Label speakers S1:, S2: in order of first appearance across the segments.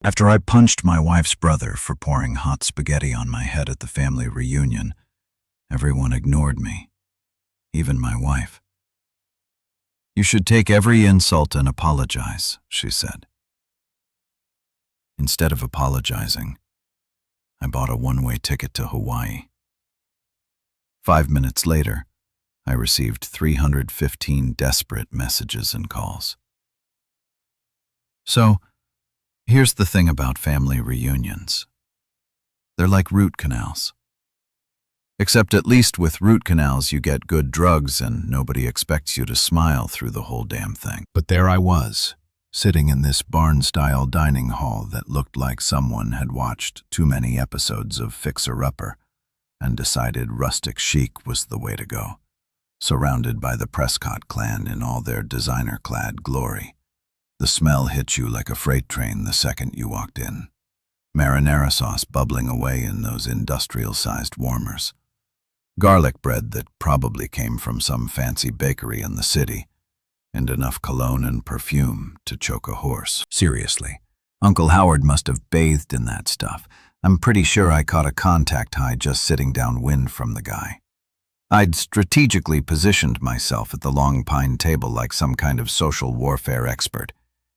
S1: After I punched my wife's brother for pouring hot spaghetti on my head at the family reunion, everyone ignored me, even my wife. "You should take every insult and apologize," she said. Instead of apologizing, I bought a one-way ticket to Hawaii. 5 minutes later, I received 315 desperate messages and calls. So, here's the thing about family reunions. They're like root canals. Except at least with root canals you get good drugs and nobody expects you to smile through the whole damn thing. But there I was, sitting in this barn-style dining hall that looked like someone had watched too many episodes of Fixer Upper and decided rustic chic was the way to go, surrounded by the Prescott clan in all their designer-clad glory. The smell hit you like a freight train the second you walked in. Marinara sauce bubbling away in those industrial-sized warmers. Garlic bread that probably came from some fancy bakery in the city, and enough cologne and perfume to choke a horse. Seriously, Uncle Howard must have bathed in that stuff. I'm pretty sure I caught a contact high just sitting downwind from the guy. I'd strategically positioned myself at the long pine table like some kind of social warfare expert,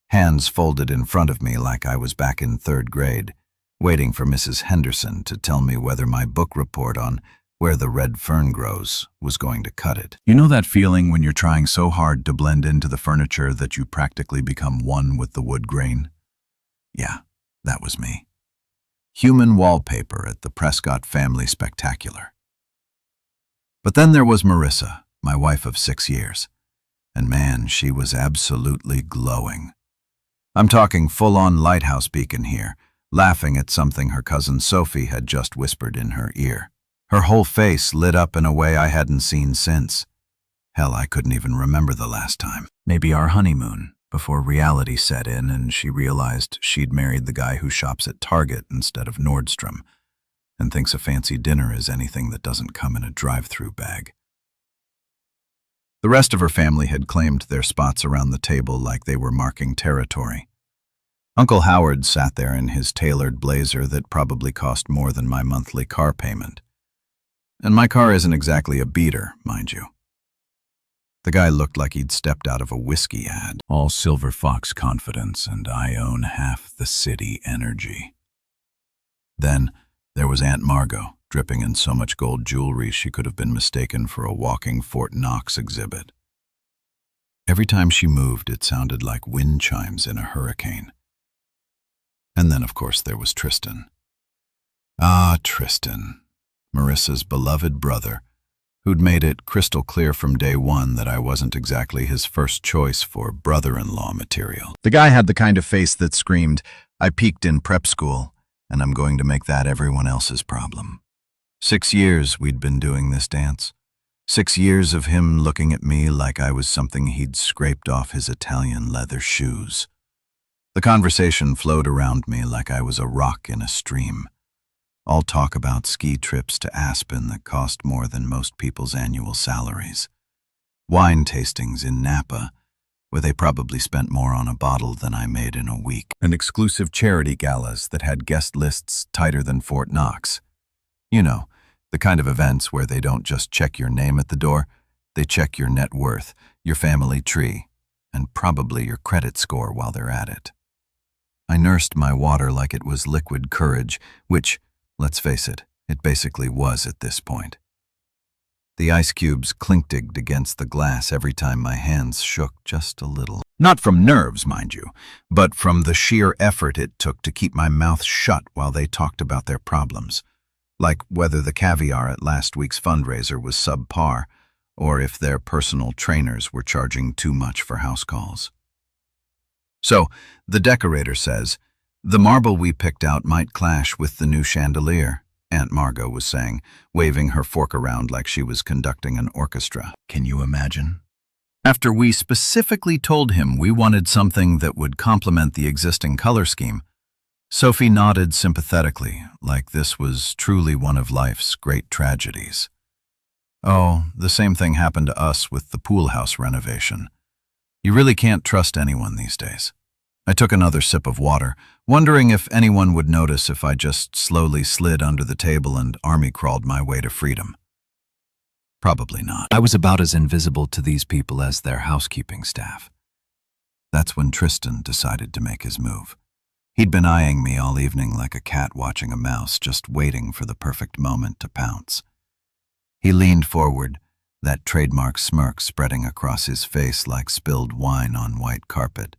S1: hands folded in front of me like I was back in 3rd grade, waiting for Mrs. Henderson to tell me whether my book report on Where the Red Fern Grows was going to cut it. You know that feeling when you're trying so hard to blend into the furniture that you practically become one with the wood grain? Yeah, that was me. Human wallpaper at the Prescott Family Spectacular. But then there was Marissa, my wife of 6 years, and man, she was absolutely glowing. I'm talking full-on lighthouse beacon here, laughing at something her cousin Sophie had just whispered in her ear. Her whole face lit up in a way I hadn't seen since. Hell, I couldn't even remember the last time. Maybe our honeymoon, before reality set in and she realized she'd married the guy who shops at Target instead of Nordstrom, and thinks a fancy dinner is anything that doesn't come in a drive-through bag. The rest of her family had claimed their spots around the table like they were marking territory. Uncle Howard sat there in his tailored blazer that probably cost more than my monthly car payment. And my car isn't exactly a beater, mind you. The guy looked like he'd stepped out of a whiskey ad. All Silver Fox confidence, and I own half the city energy. Then there was Aunt Margot, dripping in so much gold jewelry she could have been mistaken for a walking Fort Knox exhibit. Every time she moved, it sounded like wind chimes in a hurricane. And then, of course, there was Tristan. Ah, Tristan, Marissa's beloved brother, who'd made it crystal clear from day one that I wasn't exactly his first choice for brother-in-law material. The guy had the kind of face that screamed, "I peaked in prep school, and I'm going to make that everyone else's problem." 6 years we'd been doing this dance. 6 years of him looking at me like I was something he'd scraped off his Italian leather shoes. The conversation flowed around me like I was a rock in a stream. All talk about ski trips to Aspen that cost more than most people's annual salaries. Wine tastings in Napa, where they probably spent more on a bottle than I made in a week. And exclusive charity galas that had guest lists tighter than Fort Knox. You know, the kind of events where they don't just check your name at the door, they check your net worth, your family tree, and probably your credit score while they're at it. I nursed my water like it was liquid courage, which, let's face it, it basically was at this point. The ice cubes clinked against the glass every time my hands shook just a little. Not from nerves, mind you, but from the sheer effort it took to keep my mouth shut while they talked about their problems, like whether the caviar at last week's fundraiser was subpar, or if their personal trainers were charging too much for house calls. So, the decorator says, "The marble we picked out might clash with the new chandelier," Aunt Margot was saying, waving her fork around like she was conducting an orchestra. Can you imagine? After we specifically told him we wanted something that would complement the existing color scheme, Sophie nodded sympathetically, like this was truly one of life's great tragedies. Oh, the same thing happened to us with the pool house renovation. You really can't trust anyone these days. I took another sip of water, wondering if anyone would notice if I just slowly slid under the table and army crawled my way to freedom. Probably not. I was about as invisible to these people as their housekeeping staff. That's when Tristan decided to make his move. He'd been eyeing me all evening like a cat watching a mouse, just waiting for the perfect moment to pounce. He leaned forward, that trademark smirk spreading across his face like spilled wine on white carpet.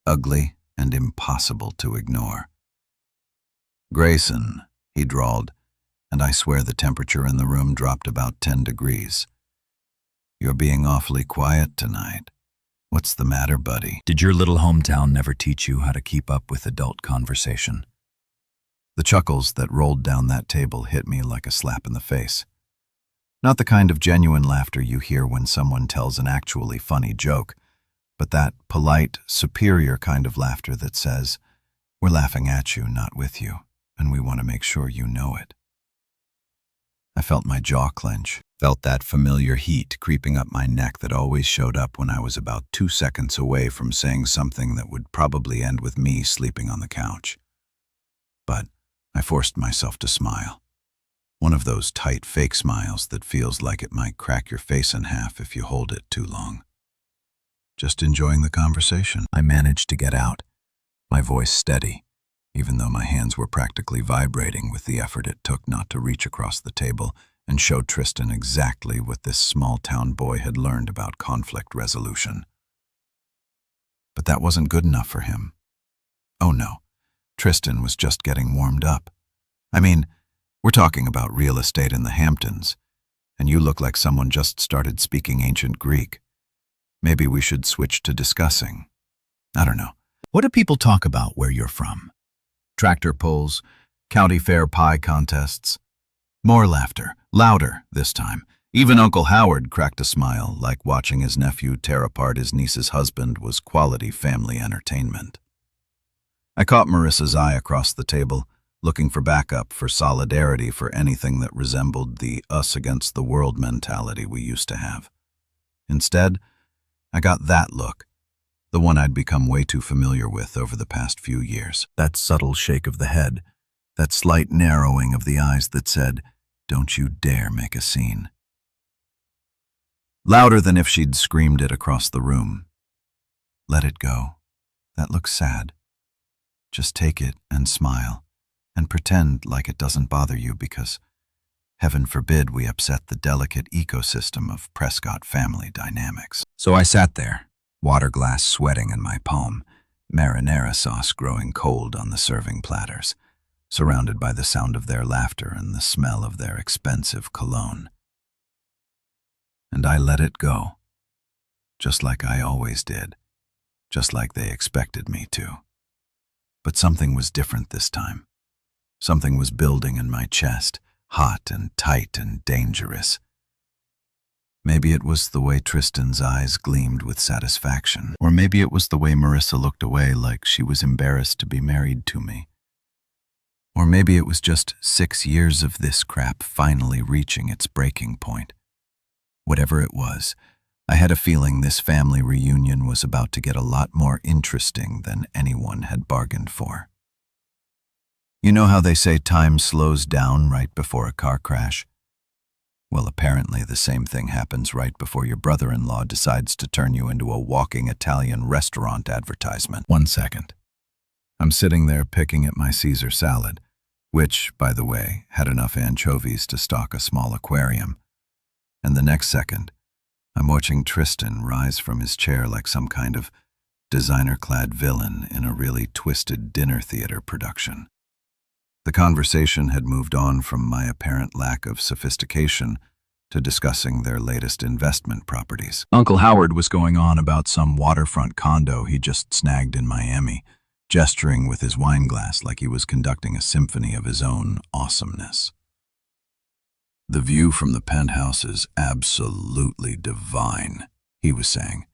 S1: Ugly and impossible to ignore. "Grayson," he drawled, and I swear the temperature in the room dropped about 10 degrees. "You're being awfully quiet tonight. What's the matter, buddy? Did your little hometown never teach you how to keep up with adult conversation?" The chuckles that rolled down that table hit me like a slap in the face. Not the kind of genuine laughter you hear when someone tells an actually funny joke, but that polite, superior kind of laughter that says, "We're laughing at you, not with you, and we want to make sure you know it." I felt my jaw clench, felt that familiar heat creeping up my neck that always showed up when I was about 2 seconds away from saying something that would probably end with me sleeping on the couch. But I forced myself to smile. One of those tight, fake smiles that feels like it might crack your face in half if you hold it too long. "Just enjoying the conversation," I managed to get out, my voice steady, even though my hands were practically vibrating with the effort it took not to reach across the table and show Tristan exactly what this small-town boy had learned about conflict resolution. But that wasn't good enough for him. Oh no, Tristan was just getting warmed up. I mean, we're talking about real estate in the Hamptons, and you look like someone just started speaking ancient Greek. Maybe we should switch to discussing, I don't know. What do people talk about where you're from? Tractor pulls, county fair pie contests. More laughter, louder this time. Even Uncle Howard cracked a smile, like watching his nephew tear apart his niece's husband was quality family entertainment. I caught Marissa's eye across the table, looking for backup, for solidarity, for anything that resembled the us-against-the-world mentality we used to have. Instead, I got that look, the one I'd become way too familiar with over the past few years. That subtle shake of the head, that slight narrowing of the eyes that said, "Don't you dare make a scene." Louder than if she'd screamed it across the room. "Let it go. That looks sad. Just take it and smile, and pretend like it doesn't bother you because, heaven forbid, we upset the delicate ecosystem of Prescott family dynamics." So I sat there, water glass sweating in my palm, marinara sauce growing cold on the serving platters, surrounded by the sound of their laughter and the smell of their expensive cologne. And I let it go, just like I always did, just like they expected me to. But something was different this time. Something was building in my chest, hot and tight and dangerous. Maybe it was the way Tristan's eyes gleamed with satisfaction, or maybe it was the way Marissa looked away like she was embarrassed to be married to me. Or maybe it was just 6 years of this crap finally reaching its breaking point. Whatever it was, I had a feeling this family reunion was about to get a lot more interesting than anyone had bargained for. You know how they say time slows down right before a car crash? Well, apparently the same thing happens right before your brother-in-law decides to turn you into a walking Italian restaurant advertisement. 1 second. I'm sitting there picking at my Caesar salad, which, by the way, had enough anchovies to stock a small aquarium. And the next second, I'm watching Tristan rise from his chair like some kind of designer-clad villain in a really twisted dinner theater production. The conversation had moved on from my apparent lack of sophistication to discussing their latest investment properties. Uncle Howard was going on about some waterfront condo he just snagged in Miami, gesturing with his wine glass like he was conducting a symphony of his own awesomeness. "The view from the penthouse is absolutely divine," he was saying.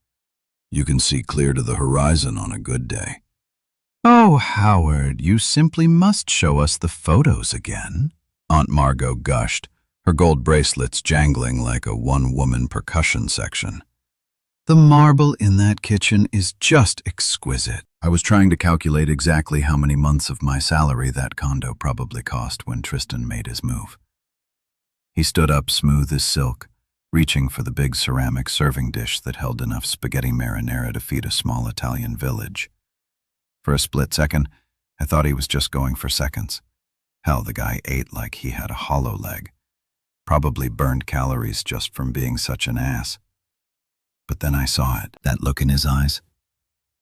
S1: "You can see clear to the horizon on a good day." "Oh, Howard, you simply must show us the photos again," Aunt Margot gushed, her gold bracelets jangling like a one-woman percussion section. "The marble in that kitchen is just exquisite." I was trying to calculate exactly how many months of my salary that condo probably cost when Tristan made his move. He stood up smooth as silk, reaching for the big ceramic serving dish that held enough spaghetti marinara to feed a small Italian village. For a split second, I thought he was just going for seconds. Hell, the guy ate like he had a hollow leg. Probably burned calories just from being such an ass. But then I saw it, that look in his eyes.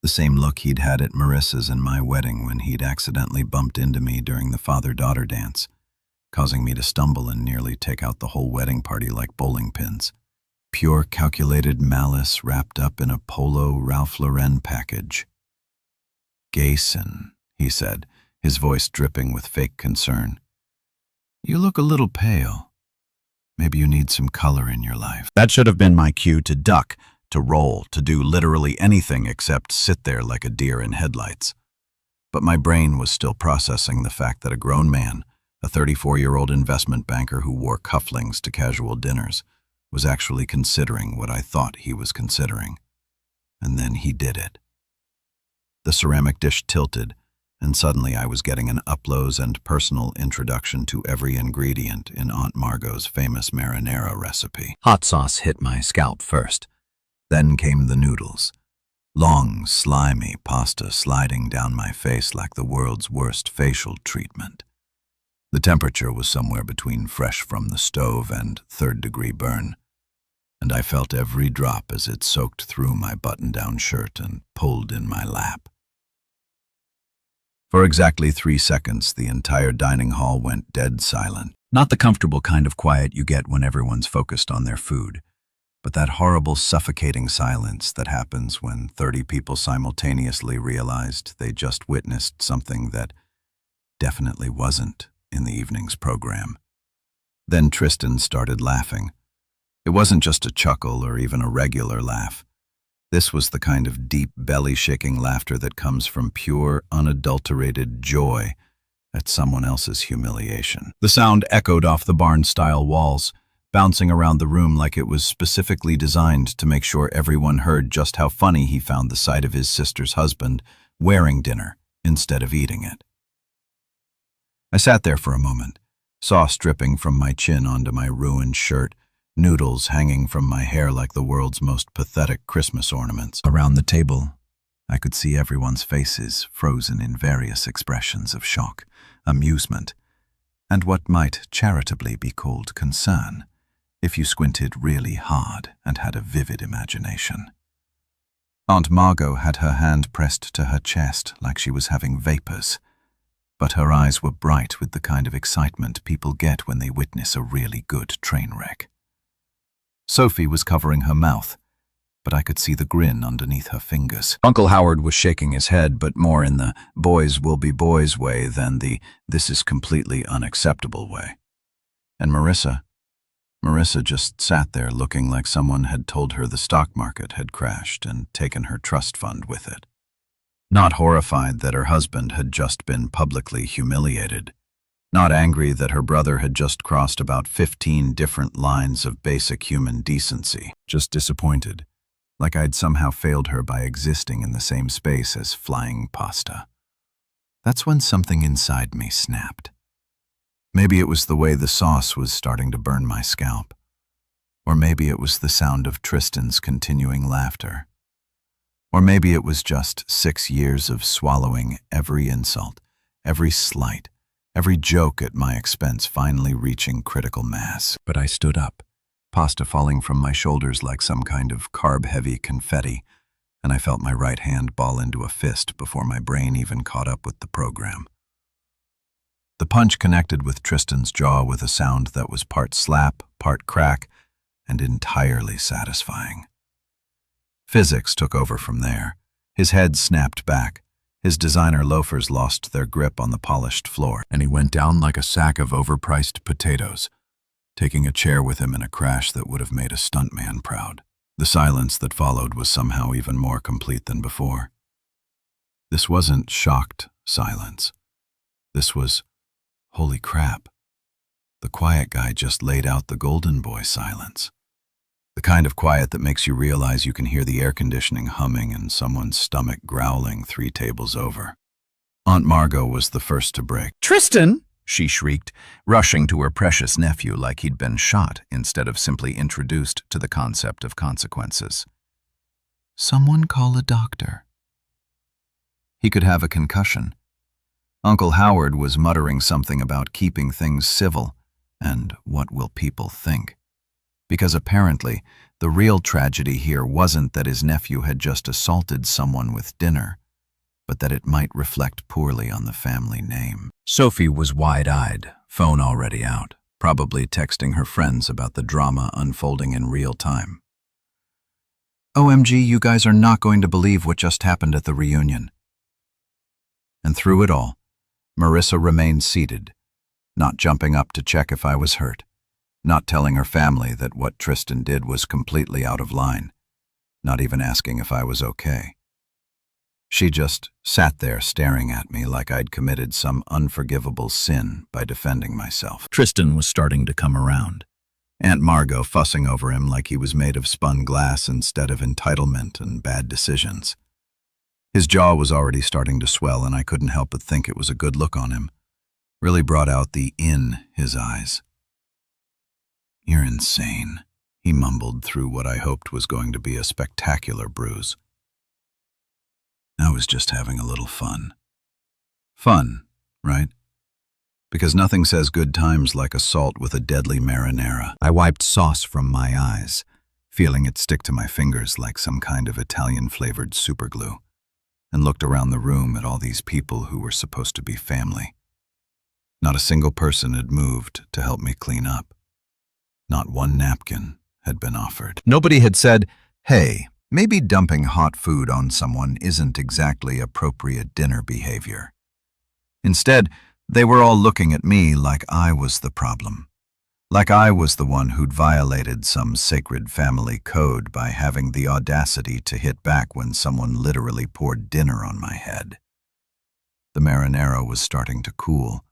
S1: The same look he'd had at Marissa's and my wedding when he'd accidentally bumped into me during the father-daughter dance, causing me to stumble and nearly take out the whole wedding party like bowling pins. Pure calculated malice wrapped up in a polo Ralph Lauren package. "Gayson," he said, his voice dripping with fake concern. "You look a little pale. Maybe you need some color in your life." That should have been my cue to duck, to roll, to do literally anything except sit there like a deer in headlights. But my brain was still processing the fact that a grown man, a 34-year-old investment banker who wore cufflinks to casual dinners, was actually considering what I thought he was considering. And then he did it. The ceramic dish tilted, and suddenly I was getting an up-close and personal introduction to every ingredient in Aunt Margot's famous marinara recipe. Hot sauce hit my scalp first. Then came the noodles. Long, slimy pasta sliding down my face like the world's worst facial treatment. The temperature was somewhere between fresh from the stove and third-degree burn, and I felt every drop as it soaked through my button-down shirt and pulled in my lap. For exactly 3 seconds, the entire dining hall went dead silent. Not the comfortable kind of quiet you get when everyone's focused on their food, but that horrible, suffocating silence that happens when 30 people simultaneously realized they just witnessed something that definitely wasn't in the evening's program. Then Tristan started laughing. It wasn't just a chuckle or even a regular laugh. This was the kind of deep, belly-shaking laughter that comes from pure, unadulterated joy at someone else's humiliation. The sound echoed off the barn-style walls, bouncing around the room like it was specifically designed to make sure everyone heard just how funny he found the sight of his sister's husband wearing dinner instead of eating it. I sat there for a moment, sauce dripping from my chin onto my ruined shirt, noodles hanging from my hair like the world's most pathetic Christmas ornaments. Around the table, I could see everyone's faces frozen in various expressions of shock, amusement, and what might charitably be called concern, if you squinted really hard and had a vivid imagination. Aunt Margot had her hand pressed to her chest like she was having vapors, but her eyes were bright with the kind of excitement people get when they witness a really good train wreck. Sophie was covering her mouth, but I could see the grin underneath her fingers. Uncle Howard was shaking his head, but more in the boys will be boys way than the this is completely unacceptable way. And Marissa just sat there looking like someone had told her the stock market had crashed and taken her trust fund with it. Not horrified that her husband had just been publicly humiliated. Not angry that her brother had just crossed about 15 different lines of basic human decency. Just disappointed, like I'd somehow failed her by existing in the same space as flying pasta. That's when something inside me snapped. Maybe it was the way the sauce was starting to burn my scalp. Or maybe it was the sound of Tristan's continuing laughter. Or maybe it was just 6 years of swallowing every insult, every slight, every joke at my expense finally reaching critical mass. But I stood up, pasta falling from my shoulders like some kind of carb-heavy confetti, and I felt my right hand ball into a fist before my brain even caught up with the program. The punch connected with Tristan's jaw with a sound that was part slap, part crack, and entirely satisfying. Physics took over from there. His head snapped back. His designer loafers lost their grip on the polished floor, and he went down like a sack of overpriced potatoes, taking a chair with him in a crash that would have made a stuntman proud. The silence that followed was somehow even more complete than before. This wasn't shocked silence. This was, holy crap, the quiet guy just laid out the golden boy silence. The kind of quiet that makes you realize you can hear the air conditioning humming and someone's stomach growling 3 tables over. Aunt Margot was the first to break.
S2: "Tristan!" she shrieked, rushing to her precious nephew like he'd been shot instead of simply introduced to the concept of consequences.
S1: Someone call a doctor. He could have a concussion. Uncle Howard was muttering something about keeping things civil and what will people think. Because apparently, the real tragedy here wasn't that his nephew had just assaulted someone with dinner, but that it might reflect poorly on the family name.
S2: Sophie was wide-eyed, phone already out, probably texting her friends about the drama unfolding in real time.
S1: OMG, you guys are not going to believe what just happened at the reunion. And through it all, Marissa remained seated, not jumping up to check if I was hurt, not telling her family that what Tristan did was completely out of line, not even asking if I was okay. She just sat there staring at me like I'd committed some unforgivable sin by defending myself.
S2: Tristan was starting to come around, Aunt Margot fussing over him like he was made of spun glass instead of entitlement and bad decisions. His jaw was already starting to swell, and I couldn't help but think it was a good look on him. Really brought out the in his eyes. "You're insane," he mumbled through what I hoped was going to be a spectacular bruise. I was just having a little fun. Fun, right? Because nothing says good times like assault with a deadly marinara. I wiped sauce from my eyes, feeling it stick to my fingers like some kind of Italian-flavored superglue, and looked around the room at all these people who were supposed to be family. Not a single person had moved to help me clean up. Not one napkin had been offered. Nobody had said, "Hey, maybe dumping hot food on someone isn't exactly appropriate dinner behavior." Instead, they were all looking at me like I was the problem. Like I was the one who'd violated some sacred family code by having the audacity to hit back when someone literally poured dinner on my head. The marinara was starting to cool,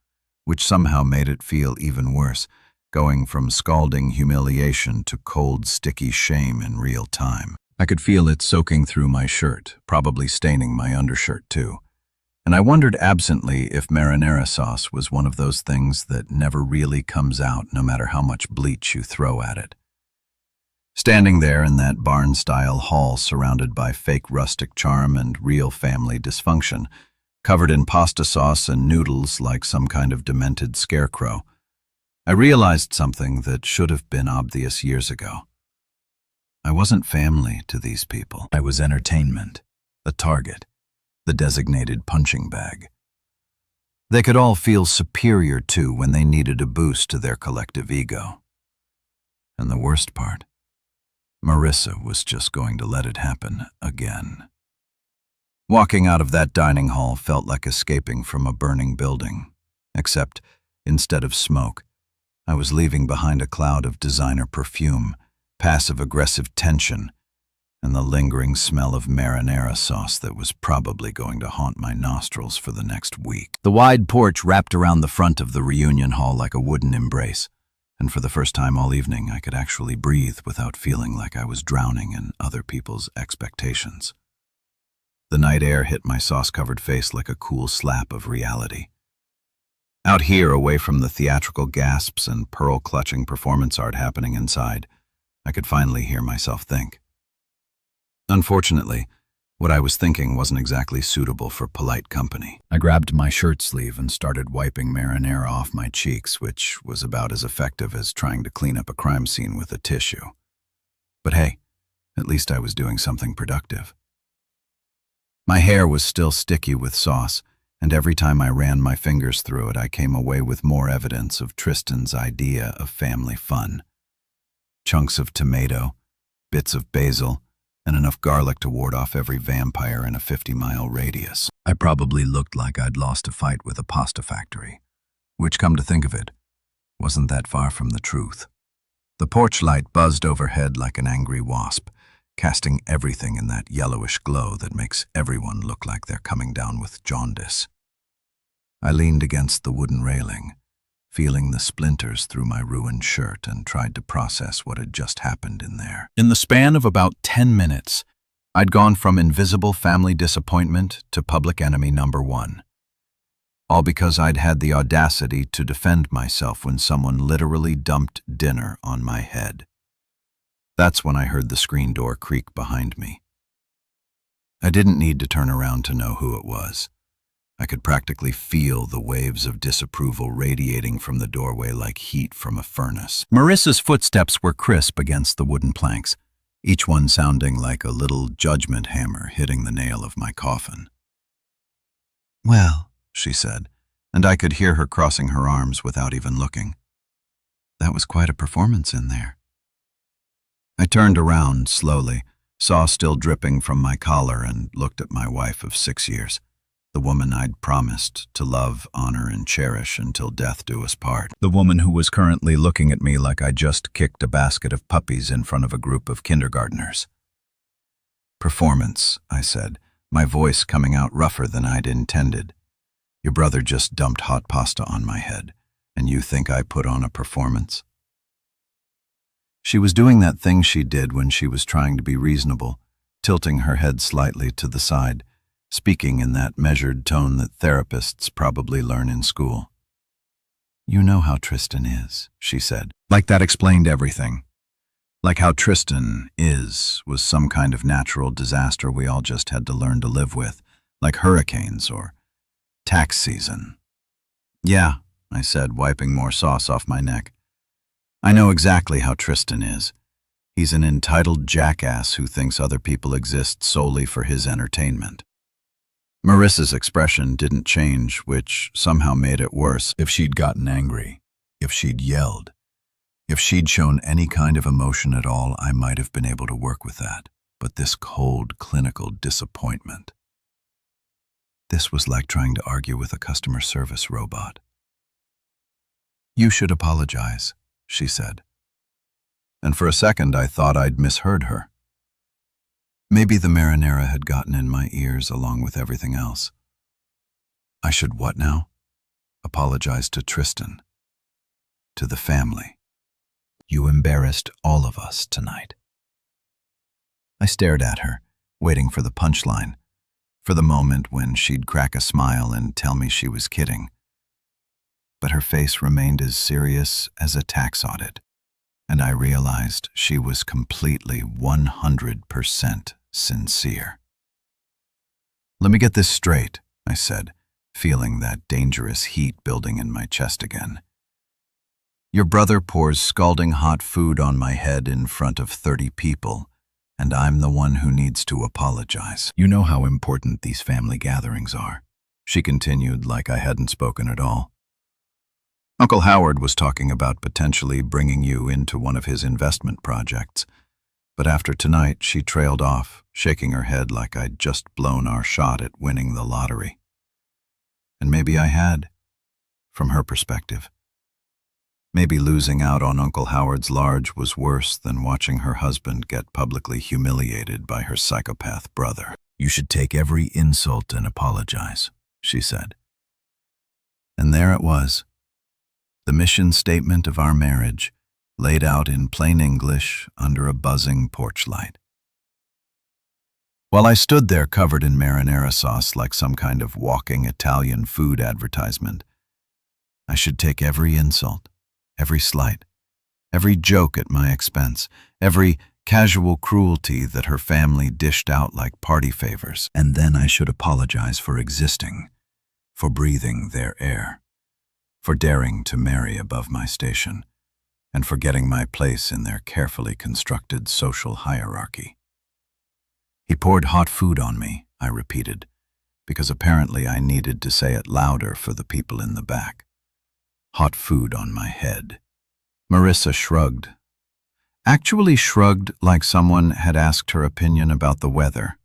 S2: which somehow made it feel even worse, going from scalding humiliation to cold, sticky shame in real time. I could feel it soaking through my shirt, probably staining my undershirt too. And I wondered absently if marinara sauce was one of those things that never really comes out no matter how much bleach you throw at it. Standing there in that barn-style hall surrounded by fake rustic charm and real family dysfunction, covered in pasta sauce and noodles like some kind of demented scarecrow, I realized something that should have been obvious years ago. I wasn't family to these people. I was entertainment, a target, the designated punching bag. They could all feel superior too when they needed a boost to their collective ego. And the worst part, Marissa was just going to let it happen again. Walking out of that dining hall felt like escaping from a burning building, except instead of smoke, I was leaving behind a cloud of designer perfume, passive-aggressive tension, and the lingering smell of marinara sauce that was probably going to haunt my nostrils for the next week. The wide porch wrapped around the front of the reunion hall like a wooden embrace, and for the first time all evening I could actually breathe without feeling like I was drowning in other people's expectations. The night air hit my sauce-covered face like a cool slap of reality. Out here, away from the theatrical gasps and pearl-clutching performance art happening inside, I could finally hear myself think. Unfortunately, what I was thinking wasn't exactly suitable for polite company. I grabbed my shirt sleeve and started wiping marinara off my cheeks, which was about as effective as trying to clean up a crime scene with a tissue. But hey, at least I was doing something productive. My hair was still sticky with sauce, and every time I ran my fingers through it, I came away with more evidence of Tristan's idea of family fun. Chunks of tomato, bits of basil, and enough garlic to ward off every vampire in a 50-mile radius. I probably looked like I'd lost a fight with a pasta factory, which, come to think of it, wasn't that far from the truth. The porch light buzzed overhead like an angry wasp, casting everything in that yellowish glow that makes everyone look like they're coming down with jaundice. I leaned against the wooden railing, feeling the splinters through my ruined shirt, and tried to process what had just happened in there.
S1: In the span of about 10 minutes, I'd gone from invisible family disappointment to public enemy number one. All because I'd had the audacity to defend myself when someone literally dumped dinner on my head. That's when I heard the screen door creak behind me. I didn't need to turn around to know who it was. I could practically feel the waves of disapproval radiating from the doorway like heat from a furnace. Marissa's footsteps were crisp against the wooden planks, each one sounding like a little judgment hammer hitting the nail of my coffin. "Well," she said, and I could hear her crossing her arms without even looking. "That was quite a performance in there." I turned around slowly, saw still dripping from my collar, and looked at my wife of 6 years, the woman I'd promised to love, honor, and cherish until death do us part. The woman who was currently looking at me like I just kicked a basket of puppies in front of a group of kindergartners. "Performance," I said, my voice coming out rougher than I'd intended. "Your brother just dumped hot pasta on my head, and you think I put on a performance?" She was doing that thing she did when she was trying to be reasonable, tilting her head slightly to the side, speaking in that measured tone that therapists probably learn in school. "You know how Tristan is," she said. Like that explained everything. Like how Tristan was some kind of natural disaster we all just had to learn to live with, like hurricanes or tax season. "Yeah," I said, wiping more sauce off my neck. "I know exactly how Tristan is. He's an entitled jackass who thinks other people exist solely for his entertainment." Marissa's expression didn't change, which somehow made it worse. If she'd gotten angry, if she'd yelled, if she'd shown any kind of emotion at all, I might have been able to work with that. But this cold, clinical disappointment. This was like trying to argue with a customer service robot. "You should apologize," she said. And for a second I thought I'd misheard her. Maybe the marinara had gotten in my ears along with everything else. I should what now? Apologize to Tristan. To the family. "You embarrassed all of us tonight." I stared at her, waiting for the punchline, for the moment when she'd crack a smile and tell me she was kidding. But her face remained as serious as a tax audit, and I realized she was completely 100% sincere. "Let me get this straight," I said, feeling that dangerous heat building in my chest again. "Your brother pours scalding hot food on my head in front of 30 people, and I'm the one who needs to apologize. You know how important these family gatherings are," she continued like I hadn't spoken at all. "Uncle Howard was talking about potentially bringing you into one of his investment projects, but after tonight she trailed off, shaking her head like I'd just blown our shot at winning the lottery. And maybe I had, from her perspective. Maybe losing out on Uncle Howard's large was worse than watching her husband get publicly humiliated by her psychopath brother. "You should take every insult and apologize," she said. And there it was. The mission statement of our marriage, laid out in plain English under a buzzing porch light. While I stood there covered in marinara sauce like some kind of walking Italian food advertisement, I should take every insult, every slight, every joke at my expense, every casual cruelty that her family dished out like party favors, and then I should apologize for existing, for breathing their air, for daring to marry above my station, and for getting my place in their carefully constructed social hierarchy. "He poured hot food on me," I repeated, because apparently I needed to say it louder for the people in the back. "Hot food on my head." Marissa shrugged. Actually shrugged like someone had asked her opinion about the weather.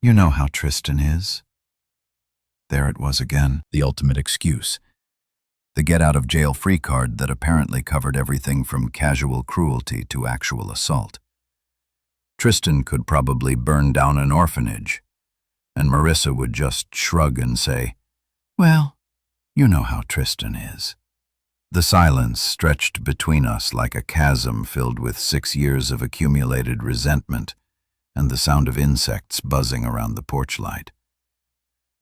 S1: "You know how Tristan is." There it was again, the ultimate excuse. The get-out-of-jail-free card that apparently covered everything from casual cruelty to actual assault. Tristan could probably burn down an orphanage, and Marissa would just shrug and say, "Well, you know how Tristan is." The silence stretched between us like a chasm filled with 6 years of accumulated resentment and the sound of insects buzzing around the porch light.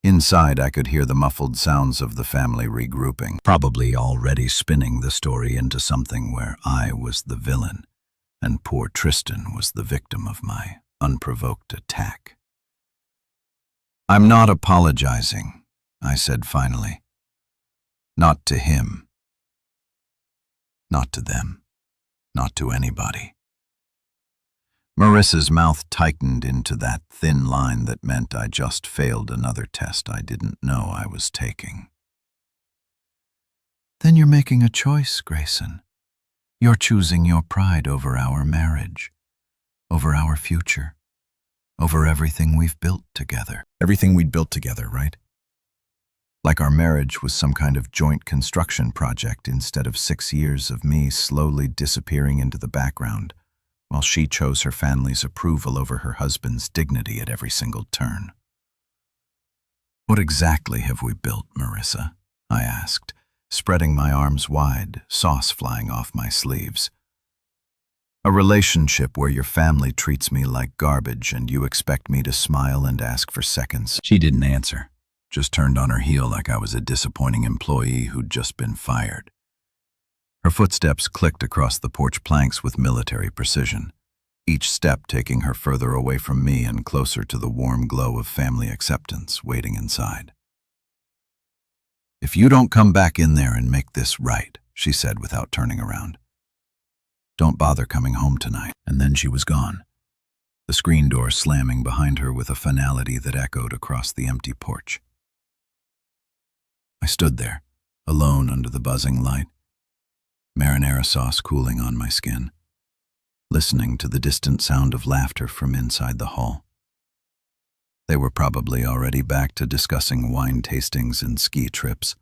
S1: Inside, I could hear the muffled sounds of the family regrouping, probably already spinning the story into something where I was the villain and poor Tristan was the victim of my unprovoked attack. "I'm not apologizing," I said finally. "Not to him. Not to them. Not to anybody." Marissa's mouth tightened into that thin line that meant I just failed another test I didn't know I was taking. "Then you're making a choice, Grayson. You're choosing your pride over our marriage, over our future, over everything we've built together." Everything we'd built together, right? Like our marriage was some kind of joint construction project instead of 6 years of me slowly disappearing into the background, while she chose her family's approval over her husband's dignity at every single turn. "What exactly have we built, Marissa?" I asked, spreading my arms wide, sauce flying off my sleeves. "A relationship where your family treats me like garbage and you expect me to smile and ask for seconds." She didn't answer, just turned on her heel like I was a disappointing employee who'd just been fired. Her footsteps clicked across the porch planks with military precision, each step taking her further away from me and closer to the warm glow of family acceptance waiting inside. "If you don't come back in there and make this right," she said without turning around, "don't bother coming home tonight." And then she was gone, the screen door slamming behind her with a finality that echoed across the empty porch. I stood there, alone under the buzzing light, marinara sauce cooling on my skin, listening to the distant sound of laughter from inside the hall. They were probably already back to discussing wine tastings and ski trips,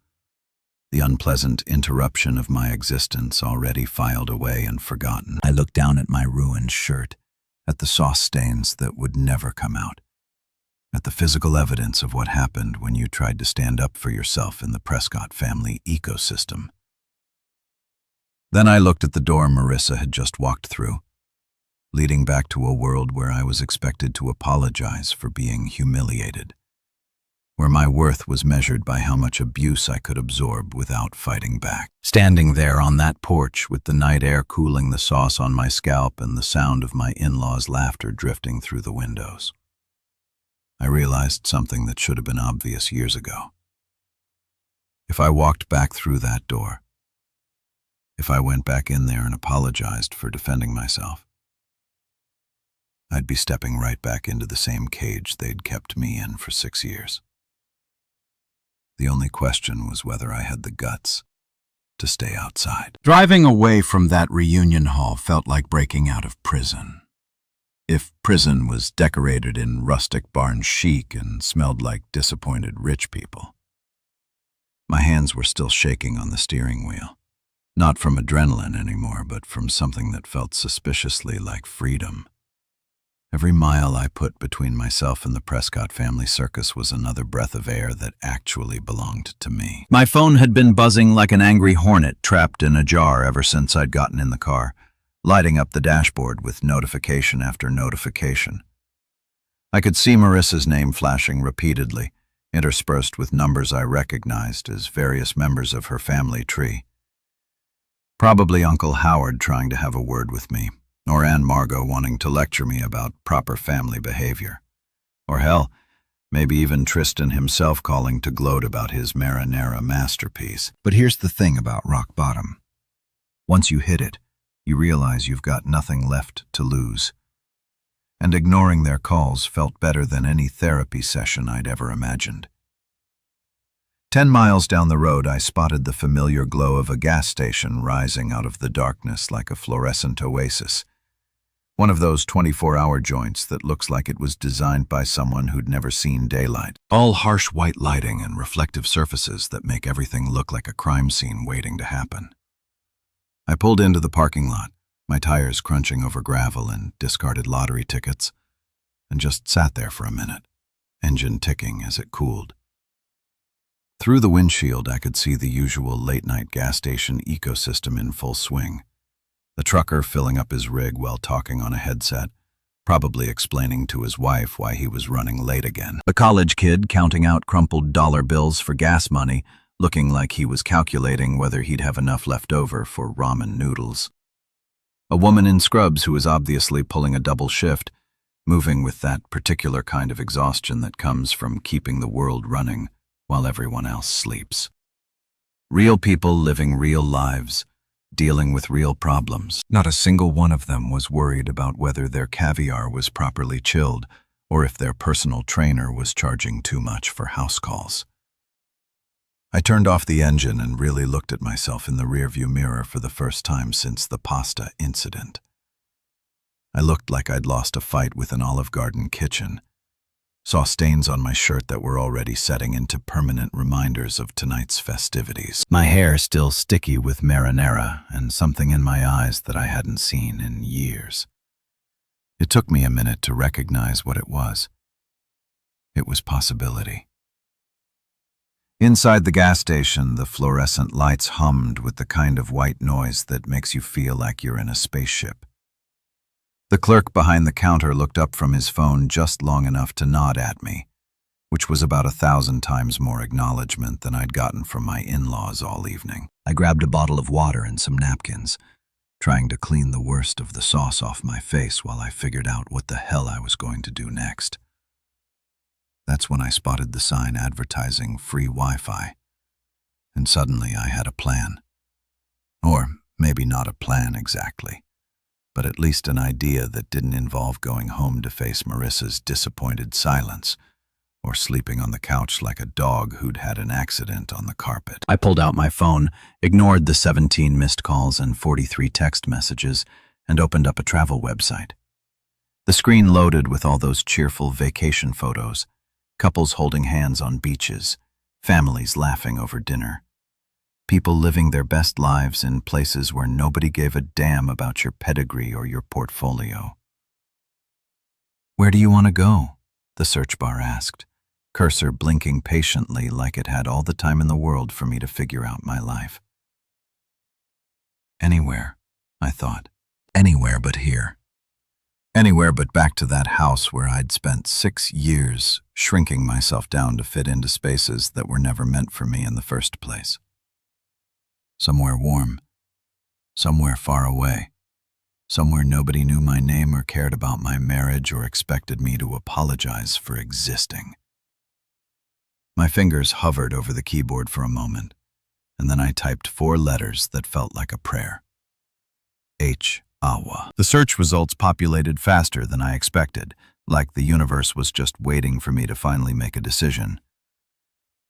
S1: the unpleasant interruption of my existence already filed away and forgotten. I looked down at my ruined shirt, at the sauce stains that would never come out, at the physical evidence of what happened when you tried to stand up for yourself in the Prescott family ecosystem. Then I looked at the door Marissa had just walked through, leading back to a world where I was expected to apologize for being humiliated, where my worth was measured by how much abuse I could absorb without fighting back. Standing there on that porch with the night air cooling the sauce on my scalp and the sound of my in-laws' laughter drifting through the windows, I realized something that should have been obvious years ago. If I walked back through that door, if I went back in there and apologized for defending myself, I'd be stepping right back into the same cage they'd kept me in for 6 years. The only question was whether I had the guts to stay outside. Driving away from that reunion hall felt like breaking out of prison. If prison was decorated in rustic barn chic and smelled like disappointed rich people. My hands were still shaking on the steering wheel, not from adrenaline anymore, but from something that felt suspiciously like freedom. Every mile I put between myself and the Prescott family circus was another breath of air that actually belonged to me. My phone had been buzzing like an angry hornet trapped in a jar ever since I'd gotten in the car, lighting up the dashboard with notification after notification. I could see Marissa's name flashing repeatedly, interspersed with numbers I recognized as various members of her family tree. Probably Uncle Howard trying to have a word with me, or Aunt Margot wanting to lecture me about proper family behavior. Or hell, maybe even Tristan himself calling to gloat about his marinara masterpiece. But here's the thing about rock bottom. Once you hit it, you realize you've got nothing left to lose. And ignoring their calls felt better than any therapy session I'd ever imagined. 10 miles down the road, I spotted the familiar glow of a gas station rising out of the darkness like a fluorescent oasis. One of those 24-hour joints that looks like it was designed by someone who'd never seen daylight. All harsh white lighting and reflective surfaces that make everything look like a crime scene waiting to happen. I pulled into the parking lot, my tires crunching over gravel and discarded lottery tickets, and just sat there for a minute, engine ticking as it cooled. Through the windshield, I could see the usual late-night gas station ecosystem in full swing. The trucker filling up his rig while talking on a headset, probably explaining to his wife why he was running late again. The college kid counting out crumpled dollar bills for gas money, looking like he was calculating whether he'd have enough left over for ramen noodles. A woman in scrubs who was obviously pulling a double shift, moving with that particular kind of exhaustion that comes from keeping the world running while everyone else sleeps. Real people living real lives, dealing with real problems. Not a single one of them was worried about whether their caviar was properly chilled or if their personal trainer was charging too much for house calls. I turned off the engine and really looked at myself in the rearview mirror for the first time since the pasta incident. I looked like I'd lost a fight with an Olive Garden kitchen. Saw stains on my shirt that were already setting into permanent reminders of tonight's festivities. My hair still sticky with marinara and something in my eyes that I hadn't seen in years. It took me a minute to recognize what it was. It was possibility. Inside the gas station, the fluorescent lights hummed with the kind of white noise that makes you feel like you're in a spaceship. The clerk behind the counter looked up from his phone just long enough to nod at me, which was about 1,000 times more acknowledgement than I'd gotten from my in-laws all evening. I grabbed a bottle of water and some napkins, trying to clean the worst of the sauce off my face while I figured out what the hell I was going to do next. That's when I spotted the sign advertising free Wi-Fi, and suddenly I had a plan. Or maybe not a plan exactly, but at least an idea that didn't involve going home to face Marissa's disappointed silence or sleeping on the couch like a dog who'd had an accident on the carpet. I pulled out my phone, ignored the 17 missed calls and 43 text messages, and opened up a travel website. The screen loaded with all those cheerful vacation photos, couples holding hands on beaches, families laughing over dinner. People living their best lives in places where nobody gave a damn about your pedigree or your portfolio. "Where do you want to go?" the search bar asked, cursor blinking patiently like it had all the time in the world for me to figure out my life. Anywhere, I thought. Anywhere but here. Anywhere but back to that house where I'd spent 6 years shrinking myself down to fit into spaces that were never meant for me in the first place. Somewhere warm, somewhere far away, somewhere nobody knew my name or cared about my marriage or expected me to apologize for existing. My fingers hovered over the keyboard for a moment, and then I typed 4 letters that felt like a prayer. H. Awa. The search results populated faster than I expected, like the universe was just waiting for me to finally make a decision.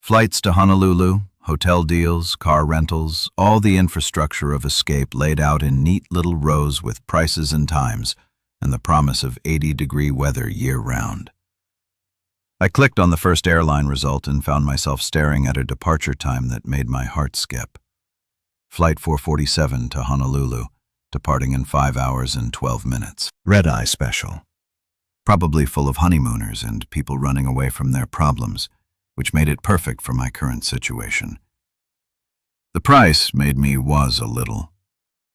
S1: Flights to Honolulu, hotel deals, car rentals, all the infrastructure of escape laid out in neat little rows with prices and times, and the promise of 80-degree weather year-round. I clicked on the first airline result and found myself staring at a departure time that made my heart skip. Flight 447 to Honolulu, departing in 5 hours and 12 minutes. Red-eye special. Probably full of honeymooners and people running away from their problems, which made it perfect for my current situation. The price made me a little.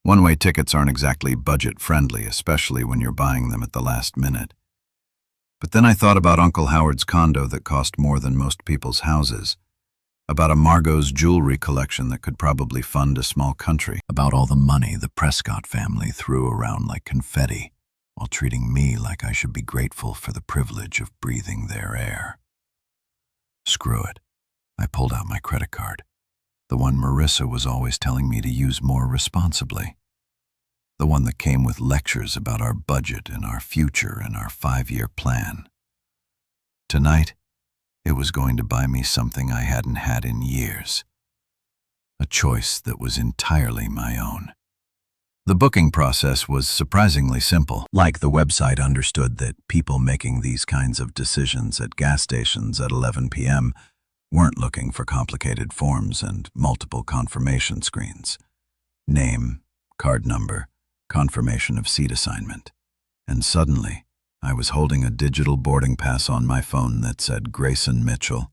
S1: One-way tickets aren't exactly budget-friendly, especially when you're buying them at the last minute. But then I thought about Uncle Howard's condo that cost more than most people's houses, about a Margot's jewelry collection that could probably fund a small country, about all the money the Prescott family threw around like confetti, while treating me like I should be grateful for the privilege of breathing their air. Screw it. I pulled out my credit card, the one Marissa was always telling me to use more responsibly, the one that came with lectures about our budget and our future and our 5-year plan. Tonight, it was going to buy me something I hadn't had in years, a choice that was entirely my own. The booking process was surprisingly simple. Like the website understood that people making these kinds of decisions at gas stations at 11 p.m. weren't looking for complicated forms and multiple confirmation screens. Name, card number, confirmation of seat assignment. And suddenly, I was holding a digital boarding pass on my phone that said Grayson Mitchell,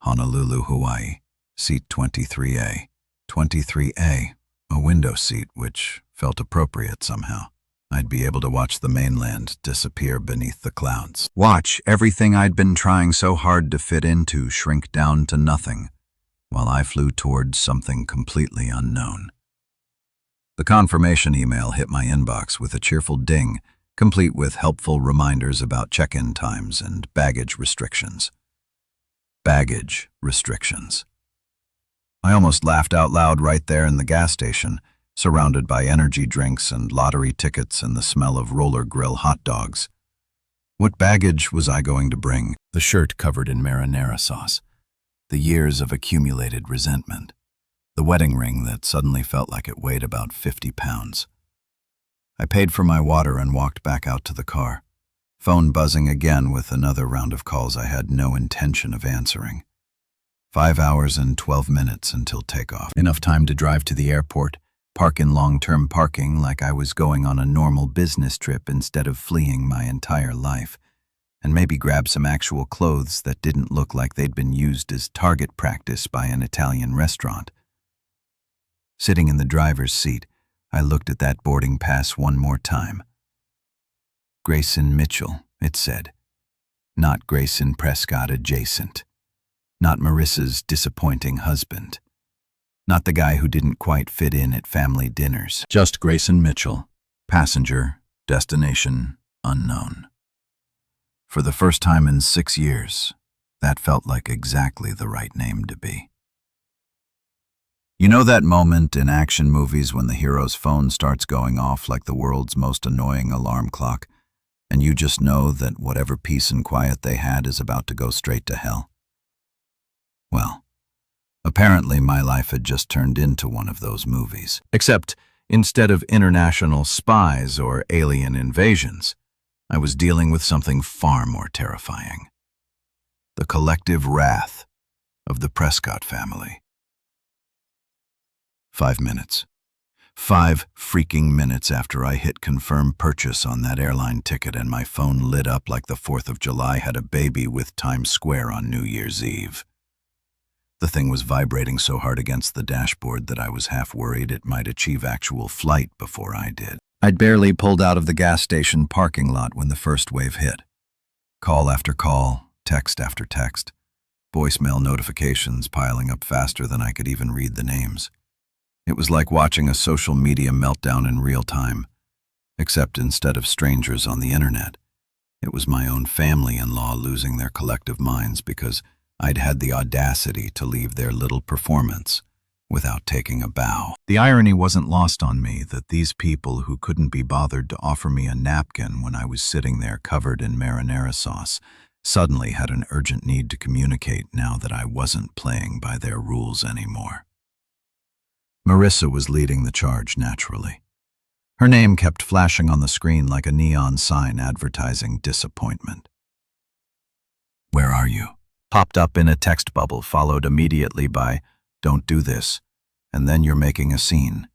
S1: Honolulu, Hawaii,
S2: Seat 23A. 23A, a window seat which felt appropriate somehow. I'd be able to watch the mainland disappear beneath the clouds. Watch everything I'd been trying so hard to fit into shrink down to nothing, while I flew towards something completely unknown. The confirmation email hit my inbox with a cheerful ding, complete with helpful reminders about check-in times and baggage restrictions. Baggage restrictions. I almost laughed out loud right there in the gas station, surrounded by energy drinks and lottery tickets and the smell of Roller Grill hot dogs. What baggage was I going to bring? The shirt covered in marinara sauce, the years of accumulated resentment, the wedding ring that suddenly felt like it weighed about 50 pounds. I paid for my water and walked back out to the car, phone buzzing again with another round of calls I had no intention of answering. 5 hours and 12 minutes until takeoff. Enough time to drive to the airport, park in long-term parking like I was going on a normal business trip instead of fleeing my entire life, and maybe grab some actual clothes that didn't look like they'd been used as target practice by an Italian restaurant. Sitting in the driver's seat, I looked at that boarding pass one more time. Grayson Mitchell, it said. Not Grayson Prescott adjacent. Not Marissa's disappointing husband. Not the guy who didn't quite fit in at family dinners. Just Grayson Mitchell. Passenger, destination, unknown. For the first time in 6 years, that felt like exactly the right name to be. You know that moment in action movies when the hero's phone starts going off like the world's most annoying alarm clock, and you just know that whatever peace and quiet they had is about to go straight to hell? Well, apparently my life had just turned into one of those movies. Except, instead of international spies or alien invasions, I was dealing with something far more terrifying. The collective wrath of the Prescott family. 5 minutes. 5 freaking minutes after I hit confirm purchase on that airline ticket and my phone lit up like the 4th of July had a baby with Times Square on New Year's Eve. The thing was vibrating so hard against the dashboard that I was half worried it might achieve actual flight before I did. I'd barely pulled out of the gas station parking lot when the first wave hit. Call after call, text after text, voicemail notifications piling up faster than I could even read the names. It was like watching a social media meltdown in real time, except instead of strangers on the internet, it was my own family-in-law losing their collective minds because I'd had the audacity to leave their little performance without taking a bow. The irony wasn't lost on me that these people who couldn't be bothered to offer me a napkin when I was sitting there covered in marinara sauce suddenly had an urgent need to communicate now that I wasn't playing by their rules anymore. Marissa was leading the charge naturally. Her name kept flashing on the screen like a neon sign advertising disappointment. "Where are you?" popped up in a text bubble, followed immediately by, "Don't do this," and then you're making a scene.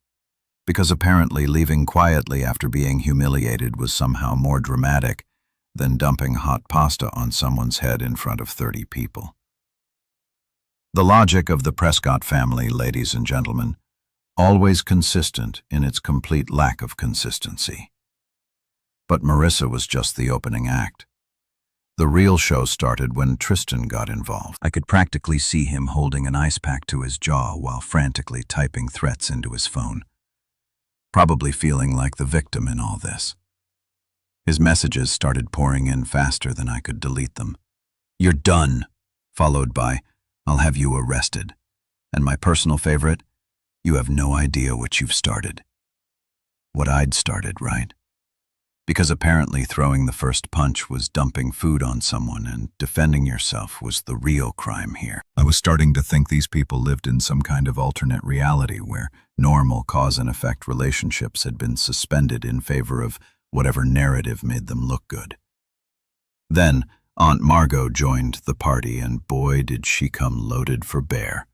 S2: Because apparently leaving quietly after being humiliated was somehow more dramatic than dumping hot pasta on someone's head in front of 30 people. The logic of the Prescott family, ladies and gentlemen, always consistent in its complete lack of consistency. But Marissa was just the opening act. The real show started when Tristan got involved. I could practically see him holding an ice pack to his jaw while frantically typing threats into his phone, probably feeling like the victim in all this. His messages started pouring in faster than I could delete them. "You're done," followed by, "I'll have you arrested." And my personal favorite, "You have no idea what you've started." What I'd started, right? Because apparently throwing the first punch was dumping food on someone and defending yourself was the real crime here. I was starting to think these people lived in some kind of alternate reality where normal cause and effect relationships had been suspended in favor of whatever narrative made them look good. Then Aunt Margot joined the party, and boy did she come loaded for bear.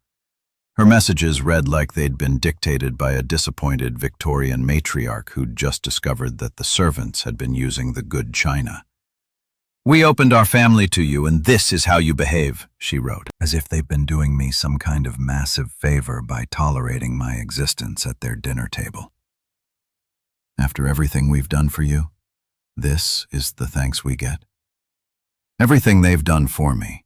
S2: Her messages read like they'd been dictated by a disappointed Victorian matriarch who'd just discovered that the servants had been using the good china.
S1: "We opened our family to you, and this is how you behave," she wrote, as if they've been doing me some kind of massive favor by tolerating my existence at their dinner table. "After everything we've done for you, this is the thanks we get? Everything they've done for me.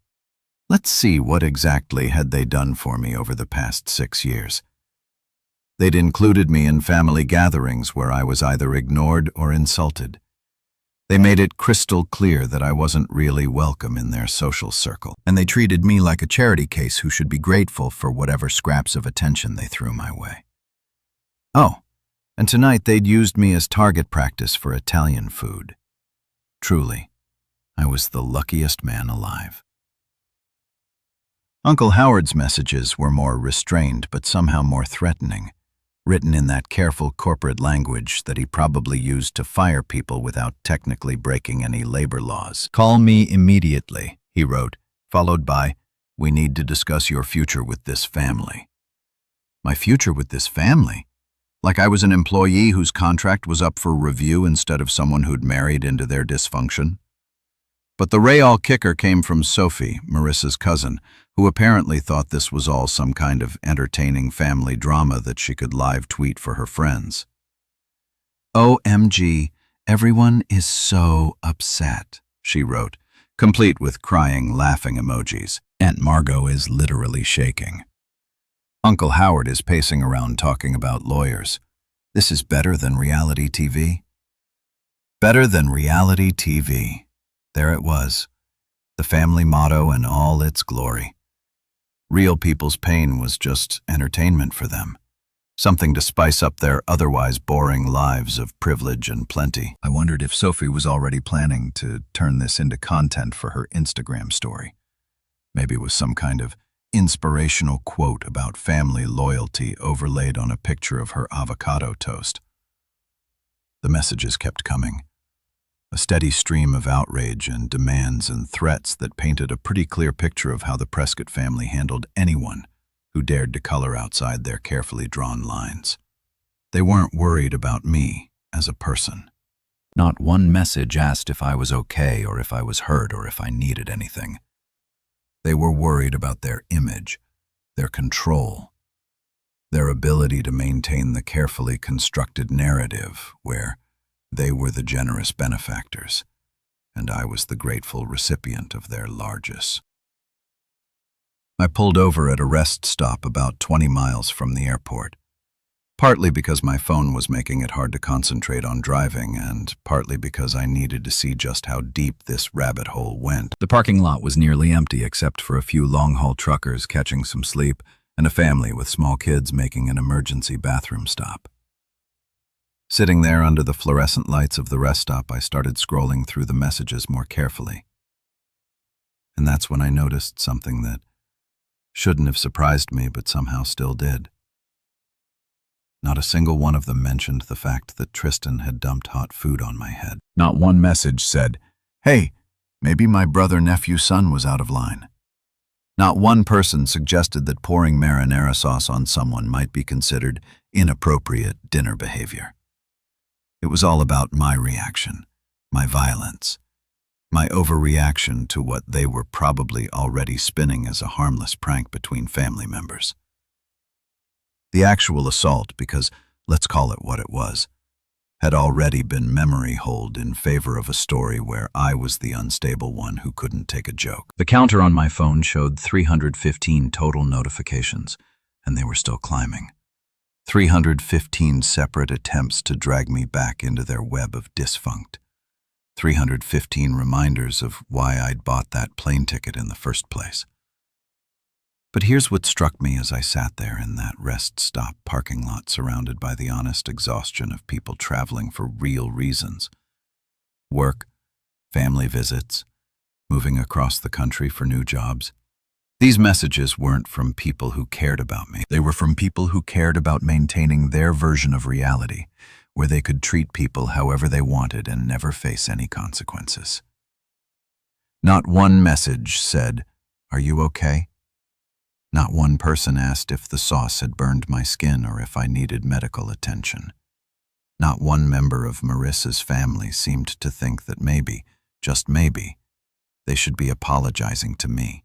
S1: Let's see, what exactly had they done for me over the past 6 years? They'd included me in family gatherings where I was either ignored or insulted. They made it crystal clear that I wasn't really welcome in their social circle, and they treated me like a charity case who should be grateful for whatever scraps of attention they threw my way. Oh, and tonight they'd used me as target practice for Italian food. Truly, I was the luckiest man alive. Uncle Howard's messages were more restrained but somehow more threatening, written in that careful corporate language that he probably used to fire people without technically breaking any labor laws. "Call me immediately," he wrote, followed by, "We need to discuss your future with this family." My future with this family? Like I was an employee whose contract was up for review instead of someone who'd married into their dysfunction? But the real kicker came from Sophie, Marissa's cousin, who apparently thought this was all some kind of entertaining family drama that she could live tweet for her friends. "OMG, everyone is so upset," she wrote, complete with crying, laughing emojis. "Aunt Margot is literally shaking. Uncle Howard is pacing around talking about lawyers. This is better than reality TV." Better than reality TV. There it was, the family motto in all its glory. Real people's pain was just entertainment for them, something to spice up their otherwise boring lives of privilege and plenty. I wondered if Sophie was already planning to turn this into content for her Instagram story. Maybe it was some kind of inspirational quote about family loyalty overlaid on a picture of her avocado toast. The messages kept coming. A steady stream of outrage and demands and threats that painted a pretty clear picture of how the Prescott family handled anyone who dared to color outside their carefully drawn lines. They weren't worried about me as a person. Not one message asked if I was okay or if I was hurt or if I needed anything. They were worried about their image, their control, their ability to maintain the carefully constructed narrative where they were the generous benefactors, and I was the grateful recipient of their largesse. I pulled over at a rest stop about 20 miles from the airport, partly because my phone was making it hard to concentrate on driving, and partly because I needed to see just how deep this rabbit hole went. The parking lot was nearly empty except for a few long-haul truckers catching some sleep and a family with small kids making an emergency bathroom stop. Sitting there under the fluorescent lights of the rest stop, I started scrolling through the messages more carefully. And that's when I noticed something that shouldn't have surprised me, but somehow still did. Not a single one of them mentioned the fact that Tristan had dumped hot food on my head. Not one message said, "Hey, maybe my brother-nephew son was out of line." Not one person suggested that pouring marinara sauce on someone might be considered inappropriate dinner behavior. It was all about my reaction, my violence, my overreaction to what they were probably already spinning as a harmless prank between family members. The actual assault, because let's call it what it was, had already been memory holed in favor of a story where I was the unstable one who couldn't take a joke. The counter on my phone showed 315 total notifications, and they were still climbing. 315 separate attempts to drag me back into their web of dysfunct. 315 reminders of why I'd bought that plane ticket in the first place. But here's what struck me as I sat there in that rest stop parking lot surrounded by the honest exhaustion of people traveling for real reasons. Work, family visits, moving across the country for new jobs. These messages weren't from people who cared about me. They were from people who cared about maintaining their version of reality, where they could treat people however they wanted and never face any consequences. Not one message said, "Are you okay?" Not one person asked if the sauce had burned my skin or if I needed medical attention. Not one member of Marissa's family seemed to think that maybe, just maybe, They should be apologizing to me,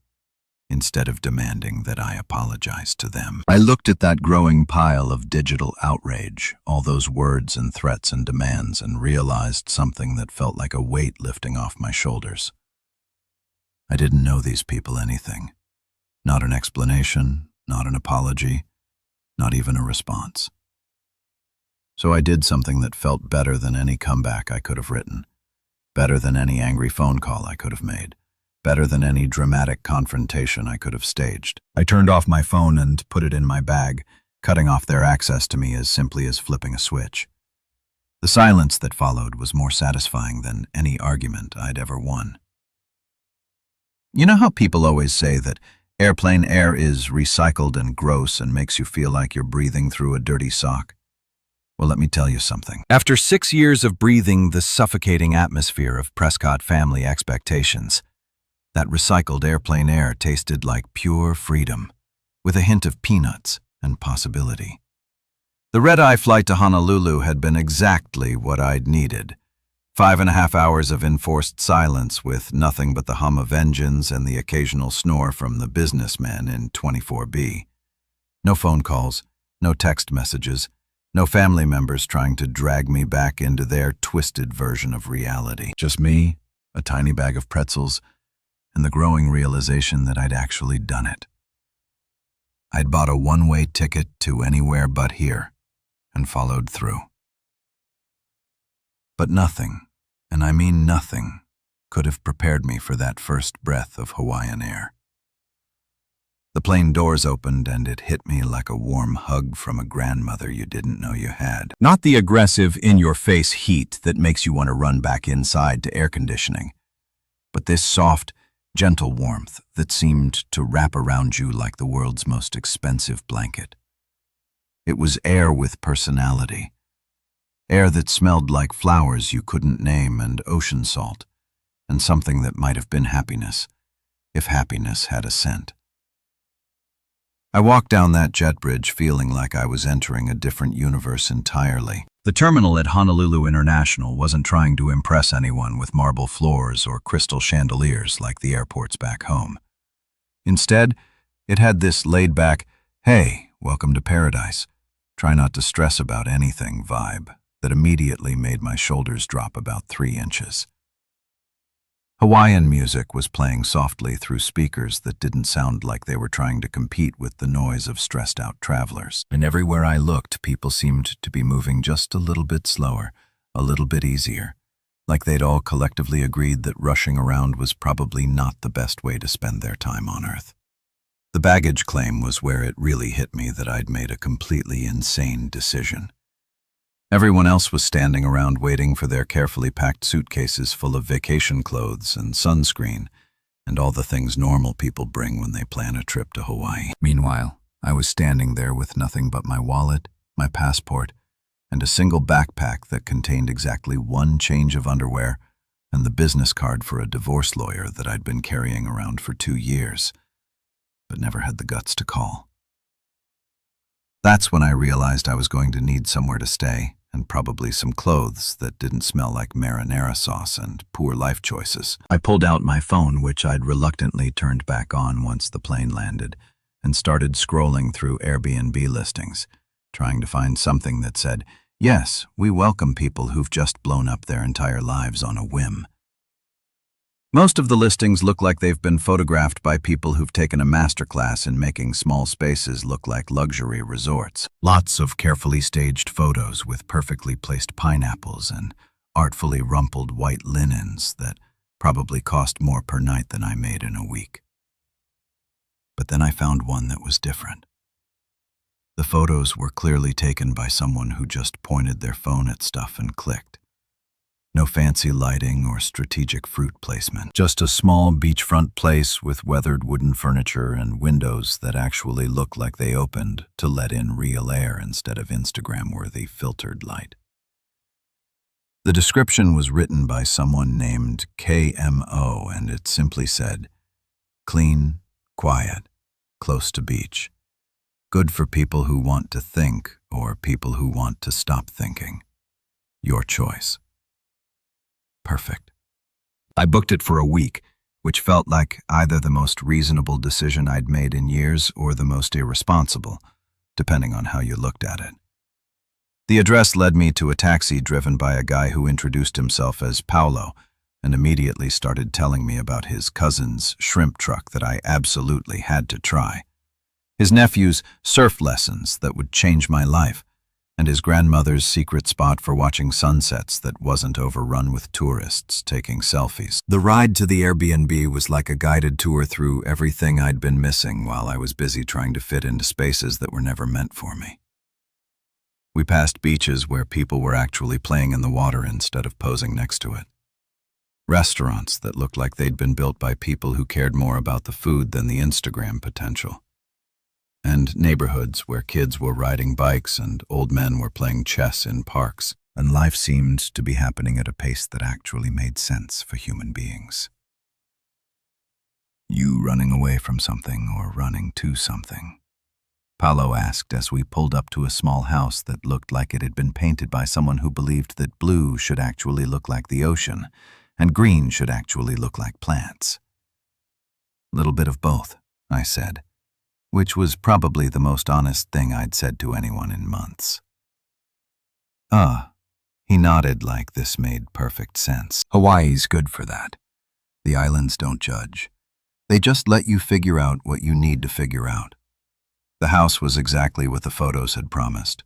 S1: instead of demanding that I apologize to them.
S2: I looked at that growing pile of digital outrage, all those words and threats and demands, and realized something that felt like a weight lifting off my shoulders. I didn't owe these people anything. Not an explanation, not an apology, not even a response. So I did something that felt better than any comeback I could have written, better than any angry phone call I could have made, better than any dramatic confrontation I could have staged. I turned off my phone and put it in my bag, cutting off their access to me as simply as flipping a switch. The silence that followed was more satisfying than any argument I'd ever won. You know how people always say that airplane air is recycled and gross and makes you feel like you're breathing through a dirty sock? Well, let me tell you something. After 6 years of breathing the suffocating atmosphere of Prescott family expectations, that recycled airplane air tasted like pure freedom, with a hint of peanuts and possibility. The red-eye flight to Honolulu had been exactly what I'd needed. 5.5 hours of enforced silence with nothing but the hum of engines and the occasional snore from the businessmen in 24B. No phone calls, no text messages, no family members trying to drag me back into their twisted version of reality. Just me, a tiny bag of pretzels, and the growing realization that I'd actually done it. I'd bought a one-way ticket to anywhere but here, and followed through. But nothing, and I mean nothing, could have prepared me for that first breath of Hawaiian air. The plane doors opened and it hit me like a warm hug from a grandmother you didn't know you had. Not the aggressive, in-your-face heat that makes you want to run back inside to air conditioning, but this soft, gentle warmth that seemed to wrap around you like the world's most expensive blanket. It was air with personality. Air that smelled like flowers you couldn't name and ocean salt, and something that might have been happiness, if happiness had a scent. I walked down that jet bridge feeling like I was entering a different universe entirely. The terminal at Honolulu International wasn't trying to impress anyone with marble floors or crystal chandeliers like the airports back home. Instead, it had this laid-back, "Hey, welcome to paradise, try not to stress about anything" vibe that immediately made my shoulders drop about 3 inches. Hawaiian music was playing softly through speakers that didn't sound like they were trying to compete with the noise of stressed-out travelers. And everywhere I looked, people seemed to be moving just a little bit slower, a little bit easier, like they'd all collectively agreed that rushing around was probably not the best way to spend their time on Earth. The baggage claim was where it really hit me that I'd made a completely insane decision. Everyone else was standing around waiting for their carefully packed suitcases full of vacation clothes and sunscreen and all the things normal people bring when they plan a trip to Hawaii. Meanwhile, I was standing there with nothing but my wallet, my passport, and a single backpack that contained exactly 1 change of underwear and the business card for a divorce lawyer that I'd been carrying around for 2 years, but never had the guts to call. That's when I realized I was going to need somewhere to stay, and probably some clothes that didn't smell like marinara sauce and poor life choices. I pulled out my phone, which I'd reluctantly turned back on once the plane landed, and started scrolling through Airbnb listings, trying to find something that said, "Yes, we welcome people who've just blown up their entire lives on a whim." Most of the listings look like they've been photographed by people who've taken a masterclass in making small spaces look like luxury resorts. Lots of carefully staged photos with perfectly placed pineapples and artfully rumpled white linens that probably cost more per night than I made in a week. But then I found one that was different. The photos were clearly taken by someone who just pointed their phone at stuff and clicked. No fancy lighting or strategic fruit placement. Just a small beachfront place with weathered wooden furniture and windows that actually look like they opened to let in real air instead of Instagram-worthy filtered light. The description was written by someone named KMO, and it simply said, "Clean, quiet, close to beach. Good for people who want to think or people who want to stop thinking. Your choice." Perfect. I booked it for a week, which felt like either the most reasonable decision I'd made in years or the most irresponsible, depending on how you looked at it. The address led me to a taxi driven by a guy who introduced himself as Paolo and immediately started telling me about his cousin's shrimp truck that I absolutely had to try, his nephew's surf lessons that would change my life, and his grandmother's secret spot for watching sunsets that wasn't overrun with tourists taking selfies. The ride to the Airbnb was like a guided tour through everything I'd been missing while I was busy trying to fit into spaces that were never meant for me. We passed beaches where people were actually playing in the water instead of posing next to it. Restaurants that looked like they'd been built by people who cared more about the food than the Instagram potential. And neighborhoods where kids were riding bikes and old men were playing chess in parks, and life seemed to be happening at a pace that actually made sense for human beings. You running away from something or running to something? Paolo asked as we pulled up to a small house that looked like it had been painted by someone who believed that blue should actually look like the ocean and green should actually look like plants. Little bit of both, I said, which was probably the most honest thing I'd said to anyone in months. He nodded like this made perfect sense. Hawaii's good for that. The islands don't judge. They just let you figure out what you need to figure out. The house was exactly what the photos had promised.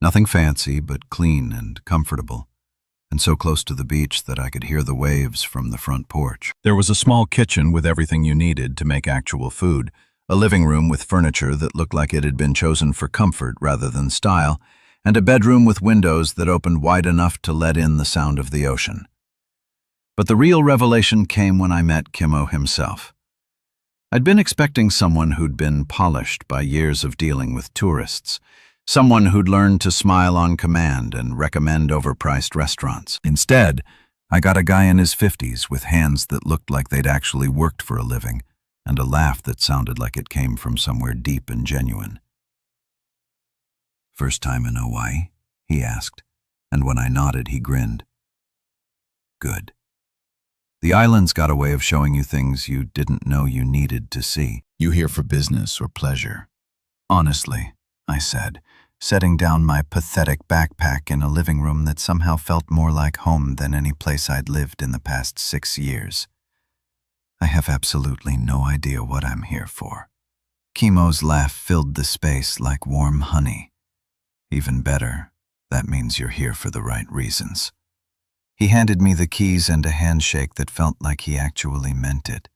S2: Nothing fancy, but clean and comfortable, and so close to the beach that I could hear the waves from the front porch. There was a small kitchen with everything you needed to make actual food, a living room with furniture that looked like it had been chosen for comfort rather than style, and a bedroom with windows that opened wide enough to let in the sound of the ocean. But the real revelation came when I met Kimmo himself. I'd been expecting someone who'd been polished by years of dealing with tourists, someone who'd learned to smile on command and recommend overpriced restaurants. Instead, I got a guy in his 50s with hands that looked like they'd actually worked for a living, and a laugh that sounded like it came from somewhere deep and genuine. "First time in Hawaii?" he asked, and when I nodded, he grinned. "Good. The islands got a way of showing you things you didn't know you needed to see. You here for business or pleasure?" "Honestly," I said, setting down my pathetic backpack in a living room that somehow felt more like home than any place I'd lived in the past 6 years. "I have absolutely no idea what I'm here for." Kimmo's laugh filled the space like warm honey. "Even better, that means you're here for the right reasons." He handed me the keys and a handshake that felt like he actually meant it,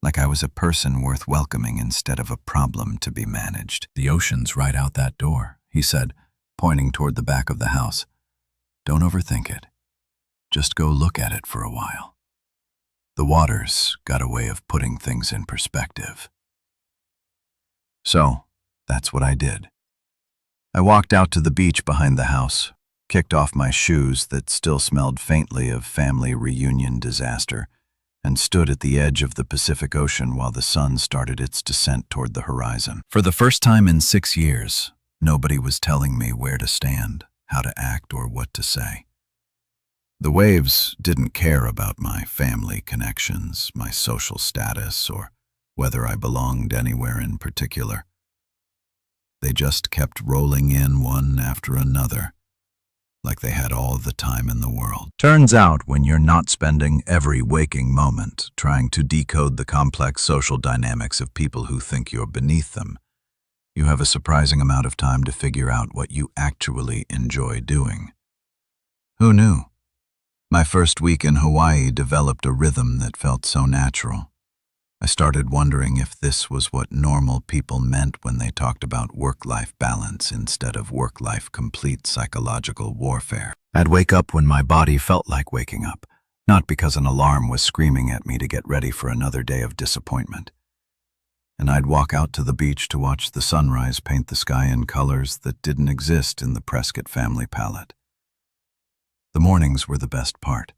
S2: like I was a person worth welcoming instead of a problem to be managed. "The ocean's right out that door," he said, pointing toward the back of the house. "Don't overthink it. Just go look at it for a while." The water's got a way of putting things in perspective. So, that's what I did. I walked out to the beach behind the house, kicked off my shoes that still smelled faintly of family reunion disaster, and stood at the edge of the Pacific Ocean while the sun started its descent toward the horizon. For the first time in 6 years, nobody was telling me where to stand, how to act, or what to say. The waves didn't care about my family connections, my social status, or whether I belonged anywhere in particular. They just kept rolling in one after another, like they had all the time in the world. Turns out when you're not spending every waking moment trying to decode the complex social dynamics of people who think you're beneath them, you have a surprising amount of time to figure out what you actually enjoy doing. Who knew? My first week in Hawaii developed a rhythm that felt so natural. I started wondering if this was what normal people meant when they talked about work-life balance instead of work-life complete psychological warfare. I'd wake up when my body felt like waking up, not because an alarm was screaming at me to get ready for another day of disappointment. And I'd walk out to the beach to watch the sunrise paint the sky in colors that didn't exist in the Prescott family palette. The mornings were the best part.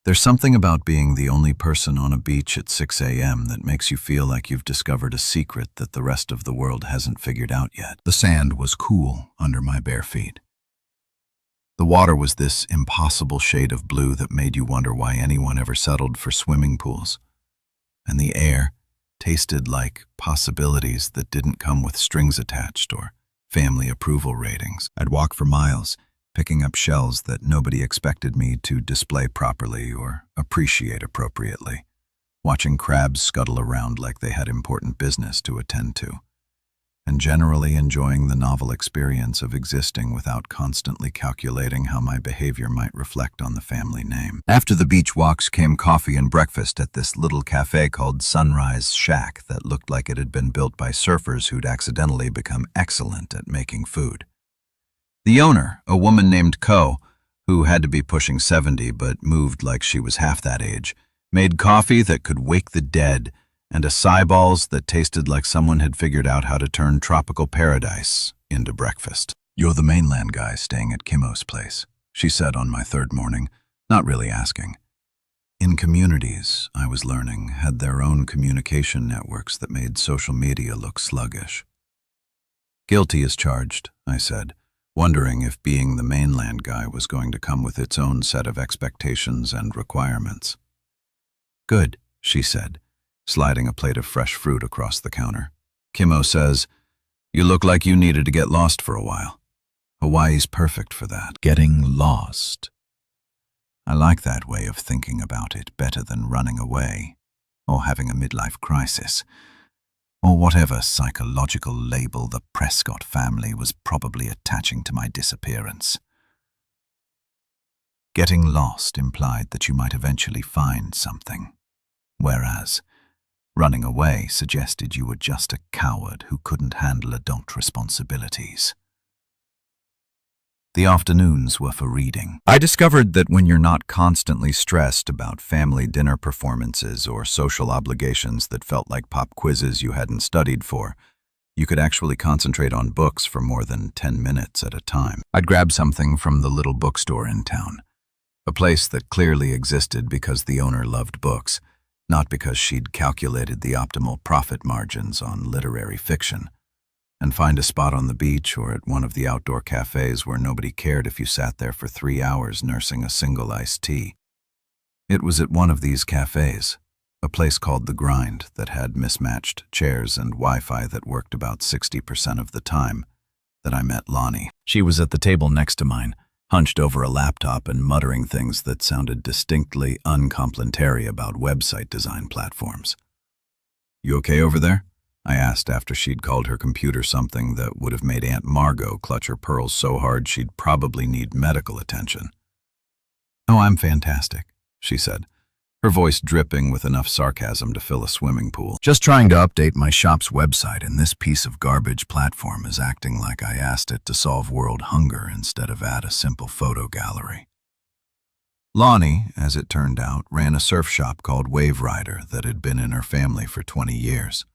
S2: There's something about being the only person on a beach at 6 a.m. that makes you feel like you've discovered a secret that the rest of the world hasn't figured out yet. The sand was cool under my bare feet. The water was this impossible shade of blue that made you wonder why anyone ever settled for swimming pools. And the air tasted like possibilities that didn't come with strings attached or family approval ratings. I'd walk for miles, picking up shells that nobody expected me to display properly or appreciate appropriately, watching crabs scuttle around like they had important business to attend to, and generally enjoying the novel experience of existing without constantly calculating how my behavior might reflect on the family name. After the beach walks came coffee and breakfast at this little cafe called Sunrise Shack that looked like it had been built by surfers who'd accidentally become excellent at making food. The owner, a woman named Ko, who had to be pushing 70 but moved like she was half that age, made coffee that could wake the dead and acai balls that tasted like someone had figured out how to turn tropical paradise into breakfast. "You're the mainland guy staying at Kimo's place," she said on my third morning, not really asking. In communities, I was learning, had their own communication networks that made social media look sluggish. "Guilty as charged," I said, wondering if being the mainland guy was going to come with its own set of expectations and requirements. "Good," she said, sliding a plate of fresh fruit across the counter. "Kimo says, you look like you needed to get lost for a while. Hawaii's perfect for that." Getting lost. I like that way of thinking about it better than running away, or having a midlife crisis, or whatever psychological label the Prescott family was probably attaching to my disappearance. Getting lost implied that you might eventually find something, whereas running away suggested you were just a coward who couldn't handle adult responsibilities. The afternoons were for reading. I discovered that when you're not constantly stressed about family dinner performances or social obligations that felt like pop quizzes you hadn't studied for, you could actually concentrate on books for more than 10 minutes at a time. I'd grab something from the little bookstore in town, a place that clearly existed because the owner loved books, not because she'd calculated the optimal profit margins on literary fiction, and find a spot on the beach or at one of the outdoor cafes where nobody cared if you sat there for 3 hours nursing a single iced tea. It was at one of these cafes, a place called The Grind that had mismatched chairs and Wi-Fi that worked about 60% of the time, that I met Lonnie. She was at the table next to mine, hunched over a laptop and muttering things that sounded distinctly uncomplimentary about website design platforms. "You okay over there?" I asked after she'd called her computer something that would have made Aunt Margot clutch her pearls so hard she'd probably need medical attention. "Oh, I'm fantastic," she said, her voice dripping with enough sarcasm to fill a swimming pool. "Just trying to update my shop's website, and this piece of garbage platform is acting like I asked it to solve world hunger instead of add a simple photo gallery." Lonnie, as it turned out, ran a surf shop called Wave Rider that had been in her family for 20 years.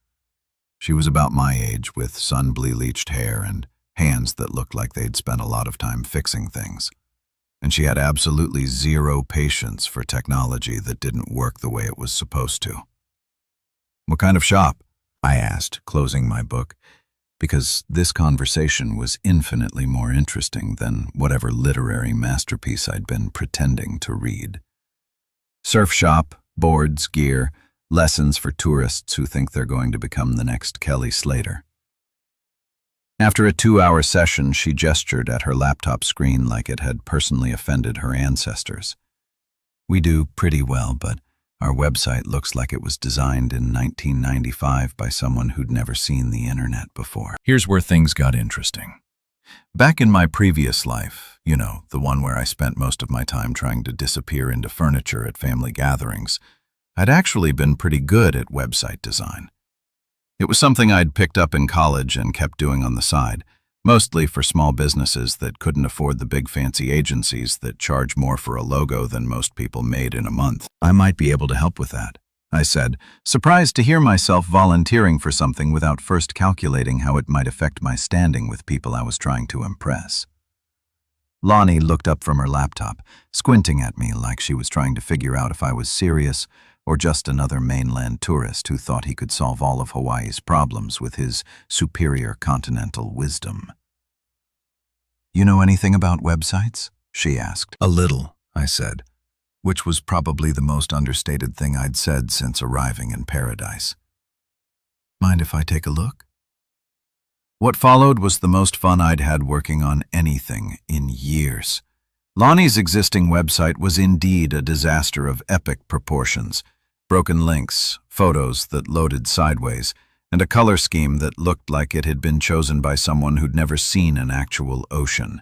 S2: She was about my age, with sun-bleached hair and hands that looked like they'd spent a lot of time fixing things. And she had absolutely zero patience for technology that didn't work the way it was supposed to. "What kind of shop?" I asked, closing my book, because this conversation was infinitely more interesting than whatever literary masterpiece I'd been pretending to read. "Surf shop, boards, gear, lessons for tourists who think they're going to become the next Kelly Slater." After a 2-hour session, she gestured at her laptop screen like it had personally offended her ancestors. "We do pretty well, but our website looks like it was designed in 1995 by someone who'd never seen the internet before." Here's where things got interesting. Back in my previous life, the one where I spent most of my time trying to disappear into furniture at family gatherings, I'd actually been pretty good at website design. It was something I'd picked up in college and kept doing on the side, mostly for small businesses that couldn't afford the big fancy agencies that charge more for a logo than most people made in a month. "I might be able to help with that," I said, surprised to hear myself volunteering for something without first calculating how it might affect my standing with people I was trying to impress. Lonnie looked up from her laptop, squinting at me like she was trying to figure out if I was serious or just another mainland tourist who thought he could solve all of Hawaii's problems with his superior continental wisdom. "You know anything about websites?" she asked. A little, I said, which was probably the most understated thing I'd said since arriving in paradise. Mind if I take a look? What followed was the most fun I'd had working on anything in years. Lonnie's existing website was indeed a disaster of epic proportions. Broken links, photos that loaded sideways, and a color scheme that looked like it had been chosen by someone who'd never seen an actual ocean.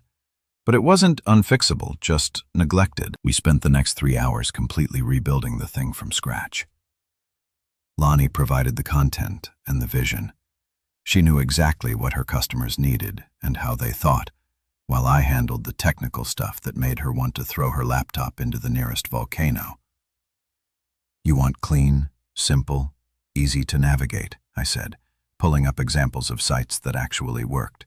S2: But it wasn't unfixable, just neglected. We spent the next 3 hours completely rebuilding the thing from scratch. Lonnie provided the content and the vision. She knew exactly what her customers needed and how they thought, while I handled the technical stuff that made her want to throw her laptop into the nearest volcano. You want clean, simple, easy to navigate, I said, pulling up examples of sites that actually worked.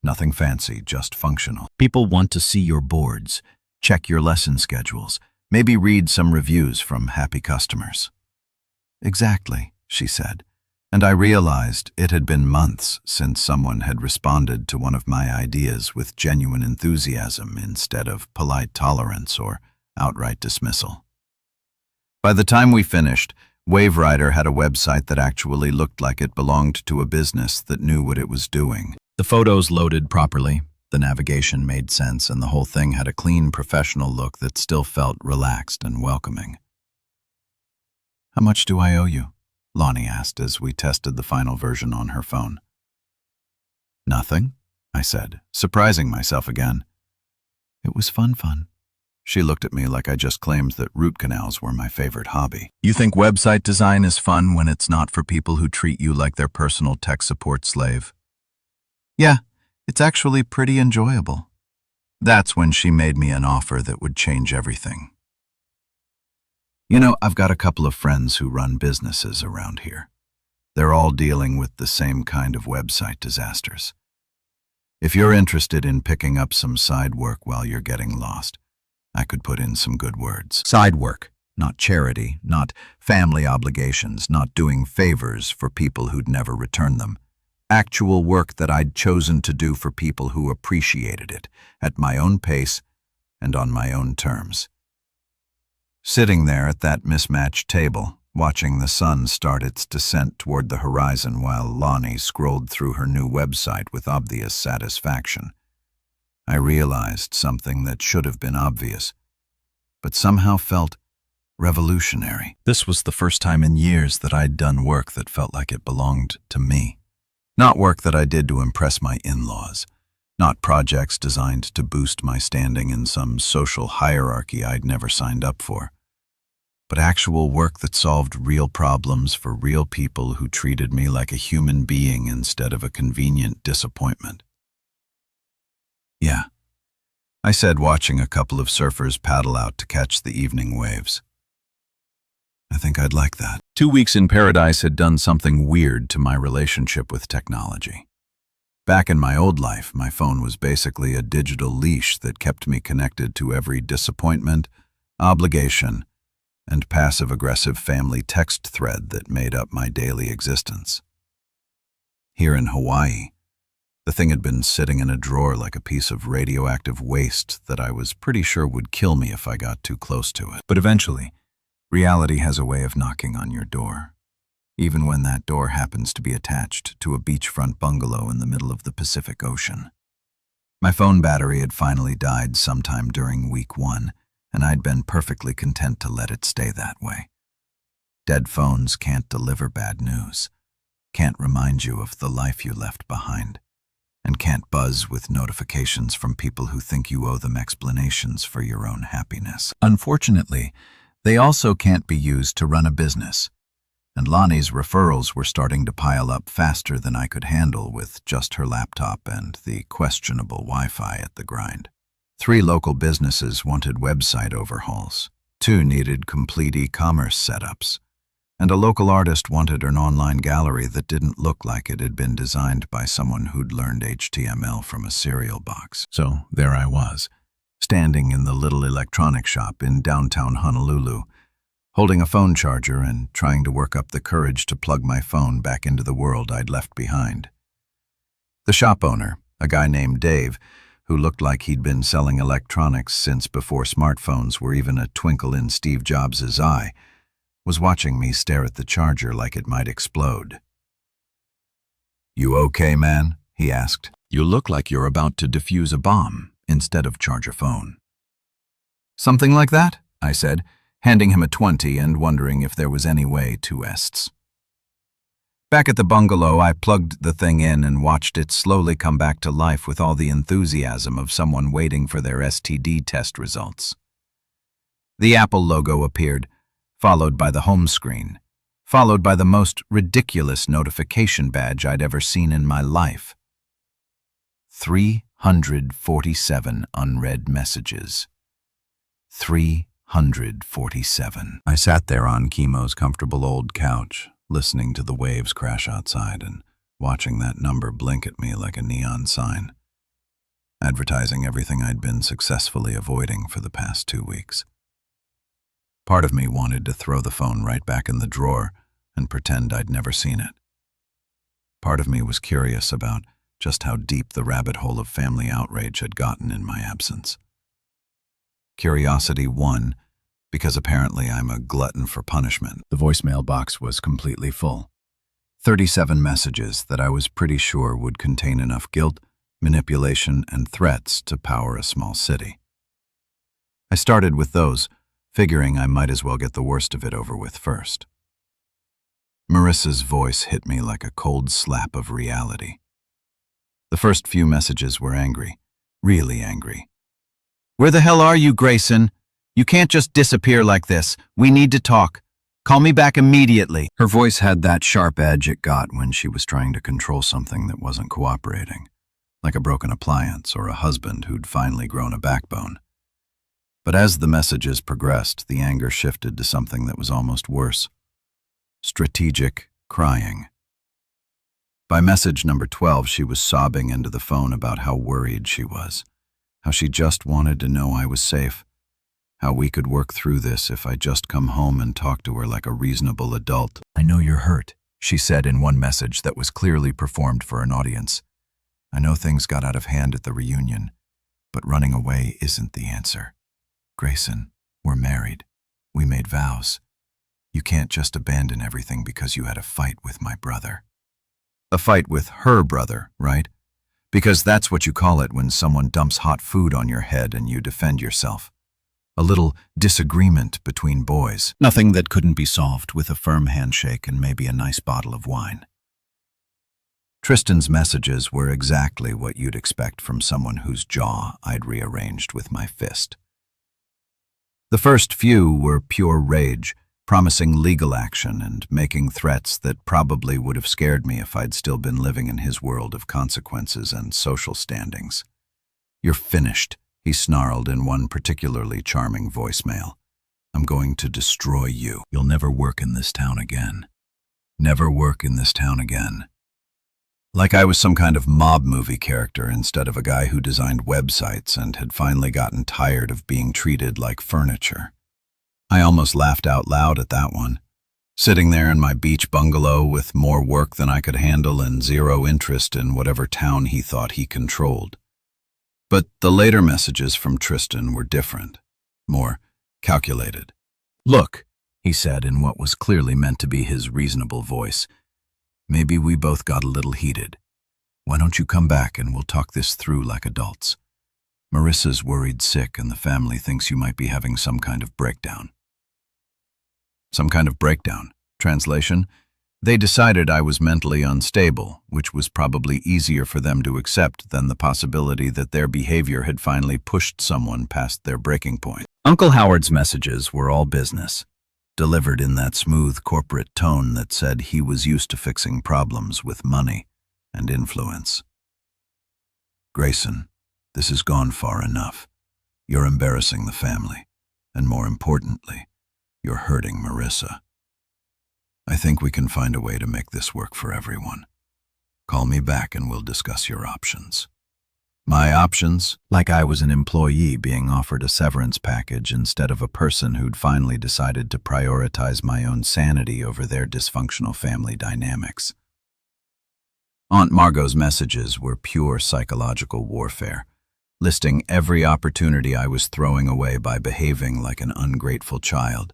S2: Nothing fancy, just functional. People want to see your boards, check your lesson schedules, maybe read some reviews from happy customers. Exactly, she said, and I realized it had been months since someone had responded to one of my ideas with genuine enthusiasm instead of polite tolerance or outright dismissal. By the time we finished, WaveWriter had a website that actually looked like it belonged to a business that knew what it was doing. The photos loaded properly, the navigation made sense, and the whole thing had a clean, professional look that still felt relaxed and welcoming. "How much do I owe you?" Lonnie asked as we tested the final version on her phone. "Nothing," I said, surprising myself again. "It was fun. She looked at me like I just claimed that root canals were my favorite hobby. "You think website design is fun when it's not for people who treat you like their personal tech support slave?" "Yeah, it's actually pretty enjoyable." That's when she made me an offer that would change everything. "You know, I've got a couple of friends who run businesses around here. They're all dealing with the same kind of website disasters. If you're interested in picking up some side work while you're getting lost, I could put in some good words." Side work, not charity, not family obligations, not doing favors for people who'd never return them. Actual work that I'd chosen to do for people who appreciated it, at my own pace and on my own terms. Sitting there at that mismatched table, watching the sun start its descent toward the horizon while Lonnie scrolled through her new website with obvious satisfaction, I realized something that should have been obvious, but somehow felt revolutionary. This was the first time in years that I'd done work that felt like it belonged to me. Not work that I did to impress my in-laws, not projects designed to boost my standing in some social hierarchy I'd never signed up for, but actual work that solved real problems for real people who treated me like a human being instead of a convenient disappointment. "Yeah," I said, watching a couple of surfers paddle out to catch the evening waves. "I think I'd like that." 2 weeks in paradise had done something weird to my relationship with technology. Back in my old life, my phone was basically a digital leash that kept me connected to every disappointment, obligation, and passive-aggressive family text thread that made up my daily existence. Here in Hawaii, the thing had been sitting in a drawer like a piece of radioactive waste that I was pretty sure would kill me if I got too close to it. But eventually, reality has a way of knocking on your door, even when that door happens to be attached to a beachfront bungalow in the middle of the Pacific Ocean. My phone battery had finally died sometime during week 1, and I'd been perfectly content to let it stay that way. Dead phones can't deliver bad news, can't remind you of the life you left behind, and can't buzz with notifications from people who think you owe them explanations for your own happiness. Unfortunately, they also can't be used to run a business, and Lonnie's referrals were starting to pile up faster than I could handle with just her laptop and the questionable Wi-Fi at the grind. 3 local businesses wanted website overhauls, 2 needed complete e-commerce setups, and a local artist wanted an online gallery that didn't look like it had been designed by someone who'd learned HTML from a cereal box. So there I was, standing in the little electronics shop in downtown Honolulu, holding a phone charger and trying to work up the courage to plug my phone back into the world I'd left behind. The shop owner, a guy named Dave, who looked like he'd been selling electronics since before smartphones were even a twinkle in Steve Jobs' eye, was watching me stare at the charger like it might explode. "You okay, man?" he asked. "You look like you're about to defuse a bomb instead of charge a phone." "Something like that," I said, handing him a 20 and wondering if there was any way to ests. Back at the bungalow, I plugged the thing in and watched it slowly come back to life with all the enthusiasm of someone waiting for their STD test results. The Apple logo appeared, followed by the home screen, followed by the most ridiculous notification badge I'd ever seen in my life. 347 unread messages. 347. I sat there on Chemo's comfortable old couch, listening to the waves crash outside and watching that number blink at me like a neon sign, advertising everything I'd been successfully avoiding for the past 2 weeks. Part of me wanted to throw the phone right back in the drawer and pretend I'd never seen it. Part of me was curious about just how deep the rabbit hole of family outrage had gotten in my absence. Curiosity won, because apparently I'm a glutton for punishment. The voicemail box was completely full. 37 messages that I was pretty sure would contain enough guilt, manipulation, and threats to power a small city. I started with those, figuring I might as well get the worst of it over with first. Marissa's voice hit me like a cold slap of reality. The first few messages were angry, really angry. "Where the hell are you, Grayson? You can't just disappear like this. We need to talk. Call me back immediately." Her voice had that sharp edge it got when she was trying to control something that wasn't cooperating, like a broken appliance or a husband who'd finally grown a backbone. But as the messages progressed, the anger shifted to something that was almost worse. Strategic crying. By message number 12, she was sobbing into the phone about how worried she was, how she just wanted to know I was safe, how we could work through this if I'd just come home and talk to her like a reasonable adult. "I know you're hurt," she said in one message that was clearly performed for an audience. "I know things got out of hand at the reunion, but running away isn't the answer. Grayson, we're married. We made vows. You can't just abandon everything because you had a fight with my brother." A fight with her brother, right? Because that's what you call it when someone dumps hot food on your head and you defend yourself. A little disagreement between boys. Nothing that couldn't be solved with a firm handshake and maybe a nice bottle of wine. Tristan's messages were exactly what you'd expect from someone whose jaw I'd rearranged with my fist. The first few were pure rage, promising legal action and making threats that probably would have scared me if I'd still been living in his world of consequences and social standings. "You're finished," he snarled in one particularly charming voicemail. "I'm going to destroy you. You'll never work in this town again. Never work in this town again." Like I was some kind of mob movie character instead of a guy who designed websites and had finally gotten tired of being treated like furniture. I almost laughed out loud at that one, sitting there in my beach bungalow with more work than I could handle and zero interest in whatever town he thought he controlled. But the later messages from Tristan were different, more calculated. "Look," he said in what was clearly meant to be his reasonable voice, "maybe we both got a little heated. Why don't you come back and we'll talk this through like adults? Marissa's worried sick and the family thinks you might be having some kind of breakdown." Some kind of breakdown. Translation: they decided I was mentally unstable, which was probably easier for them to accept than the possibility that their behavior had finally pushed someone past their breaking point. Uncle Howard's messages were all business, delivered in that smooth corporate tone that said he was used to fixing problems with money and influence. "Grayson, this has gone far enough. You're embarrassing the family, and more importantly, you're hurting Marissa. I think we can find a way to make this work for everyone. Call me back and we'll discuss your options." My options? Like I was an employee being offered a severance package instead of a person who'd finally decided to prioritize my own sanity over their dysfunctional family dynamics. Aunt Margot's messages were pure psychological warfare, listing every opportunity I was throwing away by behaving like an ungrateful child.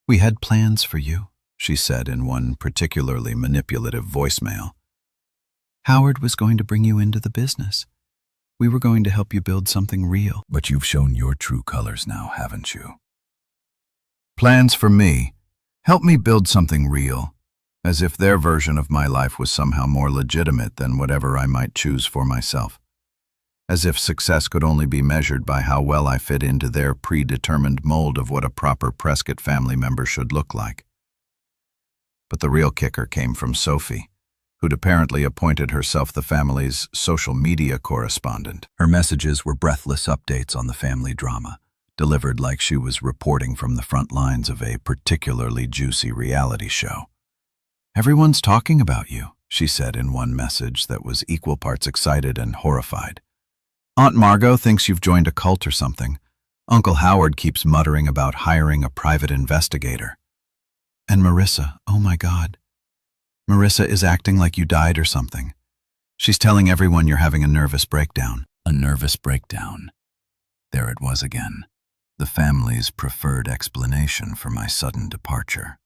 S2: "We had plans for you," she said in one particularly manipulative voicemail. "Howard was going to bring you into the business. We were going to help you build something real. But you've shown your true colors now, haven't you?" Plans for me. Help me build something real. As if their version of my life was somehow more legitimate than whatever I might choose for myself. As if success could only be measured by how well I fit into their predetermined mold of what a proper Prescott family member should look like. But the real kicker came from Sophie, who'd apparently appointed herself the family's social media correspondent. Her messages were breathless updates on the family drama, delivered like she was reporting from the front lines of a particularly juicy reality show. "Everyone's talking about you," she said in one message that was equal parts excited and horrified. "Aunt Margot thinks you've joined a cult or something. Uncle Howard keeps muttering about hiring a private investigator. And Marissa, oh my God. Marissa is acting like you died or something. She's telling everyone you're having a nervous breakdown." A nervous breakdown. There it was again. The family's preferred explanation for my sudden departure.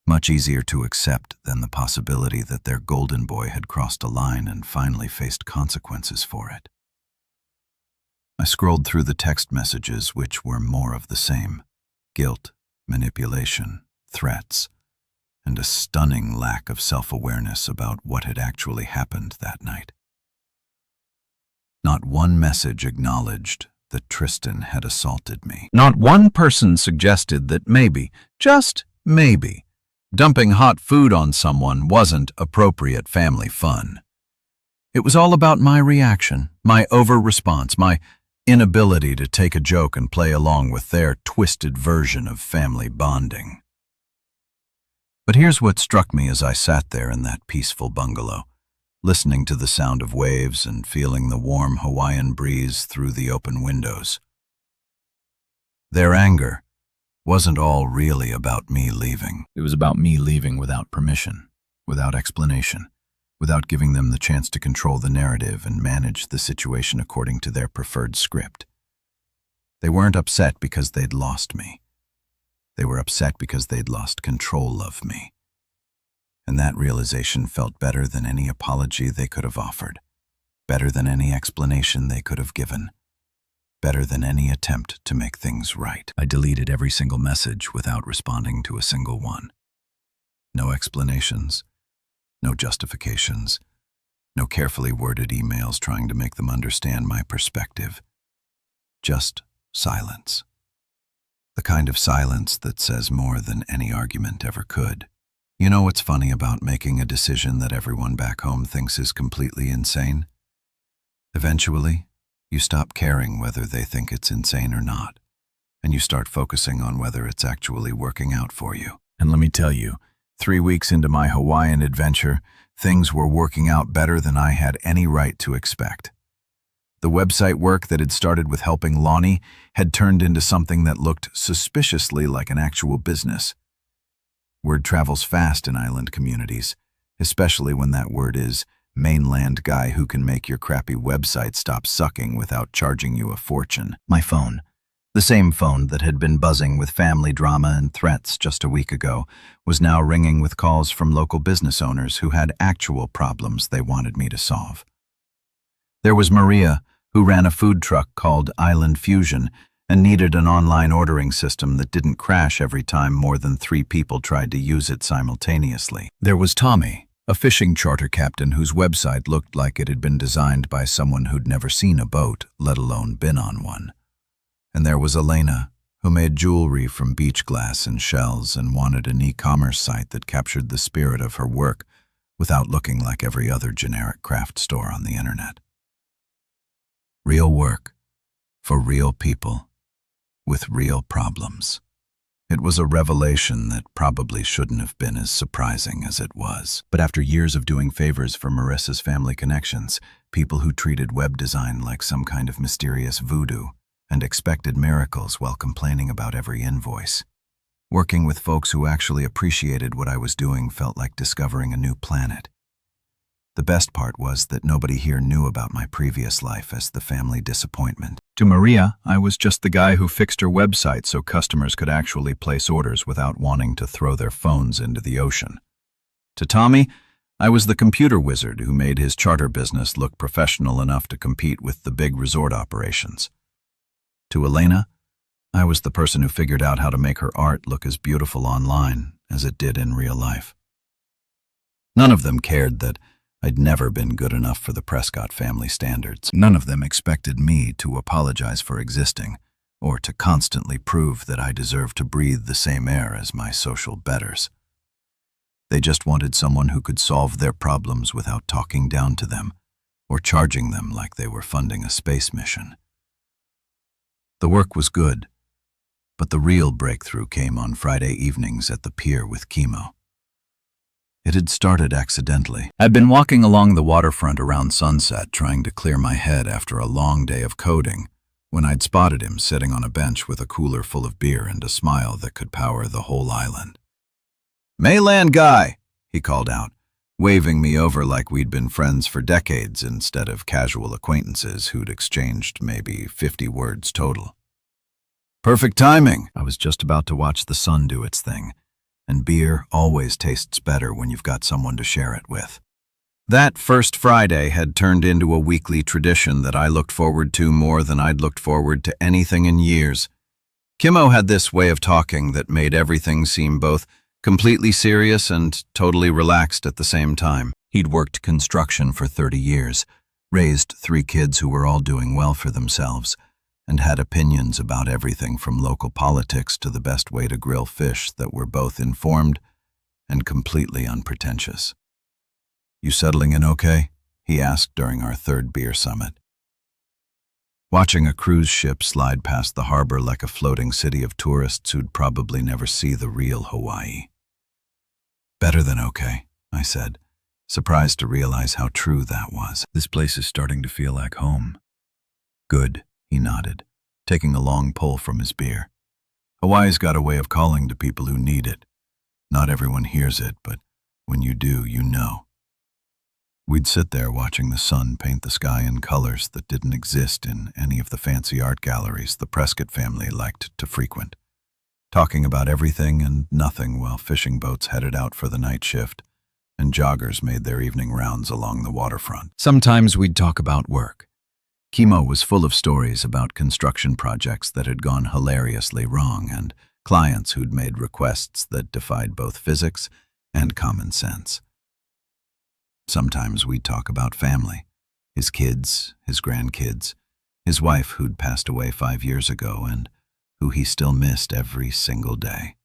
S2: Much easier to accept than the possibility that their golden boy had crossed a line and finally faced consequences for it. I scrolled through the text messages, which were more of the same: guilt, manipulation, threats, and a stunning lack of self-awareness about what had actually happened that night. Not one message acknowledged that Tristan had assaulted me. Not one person suggested that maybe, just maybe, dumping hot food on someone wasn't appropriate family fun. It was all about my reaction, my over-response, my inability to take a joke and play along with their twisted version of family bonding. But here's what struck me as I sat there in that peaceful bungalow, listening to the sound of waves and feeling the warm Hawaiian breeze through the open windows. Their anger wasn't all really about me leaving. It was about me leaving without permission, without explanation, without giving them the chance to control the narrative and manage the situation according to their preferred script. They weren't upset because they'd lost me. They were upset because they'd lost control of me. And that realization felt better than any apology they could have offered, better than any explanation they could have given, better than any attempt to make things right. I deleted every single message without responding to a single one. No explanations, no justifications, no carefully worded emails trying to make them understand my perspective. Just silence. The kind of silence that says more than any argument ever could. You know what's funny about making a decision that everyone back home thinks is completely insane? Eventually, you stop caring whether they think it's insane or not, and you start focusing on whether it's actually working out for you. And let me tell you, 3 weeks into my Hawaiian adventure, things were working out better than I had any right to expect. The website work that had started with helping Lonnie had turned into something that looked suspiciously like an actual business. Word travels fast in island communities, especially when that word is mainland guy who can make your crappy website stop sucking without charging you a fortune. My phone, the same phone that had been buzzing with family drama and threats just a week ago, was now ringing with calls from local business owners who had actual problems they wanted me to solve. There was Maria, who ran a food truck called Island Fusion and needed an online ordering system that didn't crash every time more than 3 people tried to use it simultaneously. There was Tommy, a fishing charter captain whose website looked like it had been designed by someone who'd never seen a boat, let alone been on one. And there was Elena, who made jewelry from beach glass and shells and wanted an e-commerce site that captured the spirit of her work without looking like every other generic craft store on the internet. Real work, for real people, with real problems. It was a revelation that probably shouldn't have been as surprising as it was. But after years of doing favors for Marissa's family connections, people who treated web design like some kind of mysterious voodoo and expected miracles while complaining about every invoice, working with folks who actually appreciated what I was doing felt like discovering a new planet. The best part was that nobody here knew about my previous life as the family disappointment. To Maria, I was just the guy who fixed her website so customers could actually place orders without wanting to throw their phones into the ocean. To Tommy, I was the computer wizard who made his charter business look professional enough to compete with the big resort operations. To Elena, I was the person who figured out how to make her art look as beautiful online as it did in real life. None of them cared that I'd never been good enough for the Prescott family standards. None of them expected me to apologize for existing, or to constantly prove that I deserved to breathe the same air as my social betters. They just wanted someone who could solve their problems without talking down to them, or charging them like they were funding a space mission. The work was good, but the real breakthrough came on Friday evenings at the pier with Chemo. It had started accidentally. I'd been walking along the waterfront around sunset trying to clear my head after a long day of coding when I'd spotted him sitting on a bench with a cooler full of beer and a smile that could power the whole island. "Mayland guy," he called out, waving me over like we'd been friends for decades instead of casual acquaintances who'd exchanged maybe 50 words total. Perfect timing. I was just about to watch the sun do its thing. And beer always tastes better when you've got someone to share it with. That first Friday had turned into a weekly tradition that I looked forward to more than I'd looked forward to anything in years. Chemo had this way of talking that made everything seem both completely serious and totally relaxed at the same time. He'd worked construction for 30 years, raised 3 kids who were all doing well for themselves, and had opinions about everything from local politics to the best way to grill fish that were both informed and completely unpretentious. "You settling in okay?" he asked during our 3rd beer summit. Watching a cruise ship slide past the harbor like a floating city of tourists who'd probably never see the real Hawaii. "Better than okay," I said, surprised to realize how true that was. "This place is starting to feel like home." "Good," he nodded, taking a long pull from his beer. "Hawaii's got a way of calling to people who need it. Not everyone hears it, but when you do, you know." We'd sit there watching the sun paint the sky in colors that didn't exist in any of the fancy art galleries the Prescott family liked to frequent, talking about everything and nothing while fishing boats headed out for the night shift and joggers made their evening rounds along the waterfront. Sometimes we'd talk about work. Chemo was full of stories about construction projects that had gone hilariously wrong and clients who'd made requests that defied both physics and common sense. Sometimes we'd talk about family, his kids, his grandkids, his wife who'd passed away 5 years ago and who he still missed every single day.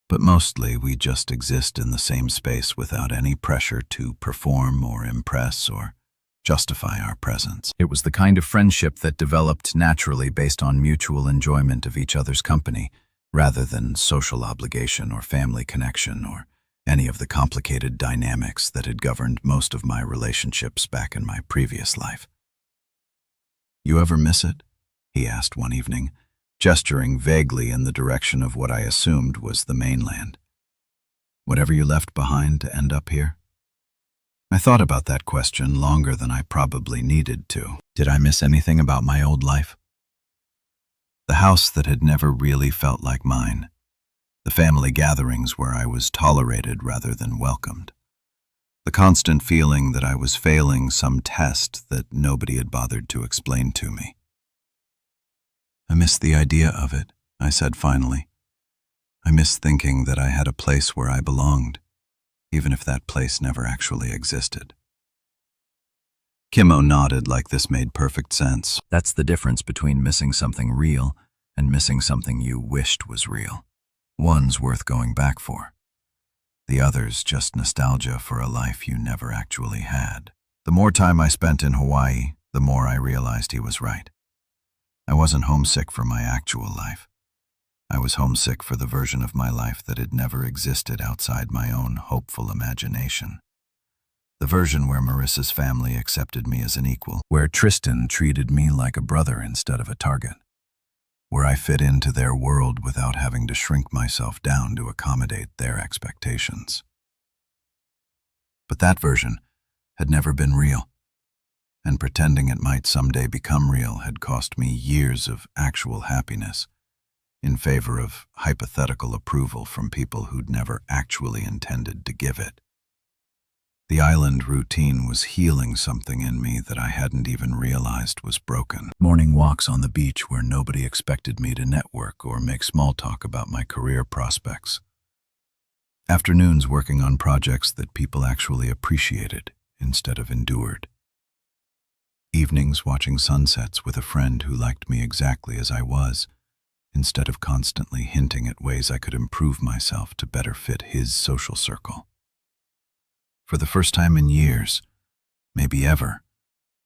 S2: But mostly we just exist in the same space without any pressure to perform or impress or justify our presence. It was the kind of friendship that developed naturally based on mutual enjoyment of each other's company, rather than social obligation or family connection or any of the complicated dynamics that had governed most of my relationships back in my previous life. "You ever miss it?" he asked one evening, gesturing vaguely in the direction of what I assumed was the mainland. "Whatever you left behind to end up here?" I thought about that question longer than I probably needed to. Did I miss anything about my old life? The house that had never really felt like mine. The family gatherings where I was tolerated rather than welcomed. The constant feeling that I was failing some test that nobody had bothered to explain to me. "I miss the idea of it," I said finally. "I miss thinking that I had a place where I belonged, even if that place never actually existed." Chemo nodded like this made perfect sense. That's the difference between missing something real and missing something you wished was real. One's worth going back for. The other's just nostalgia for a life you never actually had. The more time I spent in Hawaii, the more I realized he was right. I wasn't homesick for my actual life. I was homesick for the version of my life that had never existed outside my own hopeful imagination. The version where Marissa's family accepted me as an equal, where Tristan treated me like a brother instead of a target, where I fit into their world without having to shrink myself down to accommodate their expectations. But that version
S1: had never been real, and pretending it might someday become real had cost me years of actual happiness in favor of hypothetical approval from people who'd never actually intended to give it. The island routine was healing something in me that I hadn't even realized was broken. Morning walks on the beach where nobody expected me to network or make small talk about my career prospects. Afternoons working on projects that people actually appreciated instead of endured. Evenings watching sunsets with a friend who liked me exactly as I was, instead of constantly hinting at ways I could improve myself to better fit his social circle. For the first time in years, maybe ever,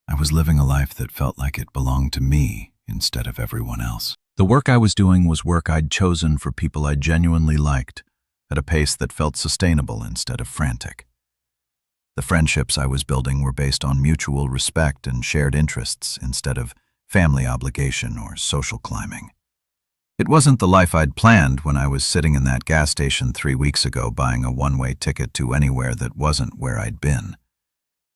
S1: I was living a life that felt like it belonged to me instead of everyone else. The work I was doing was work I'd chosen for people I genuinely liked, at a pace that felt sustainable instead of frantic. The friendships I was building were based on mutual respect and shared interests instead of family obligation or social climbing. It wasn't the life I'd planned when I was sitting in that gas station 3 weeks ago buying a one-way ticket to anywhere that wasn't where I'd been.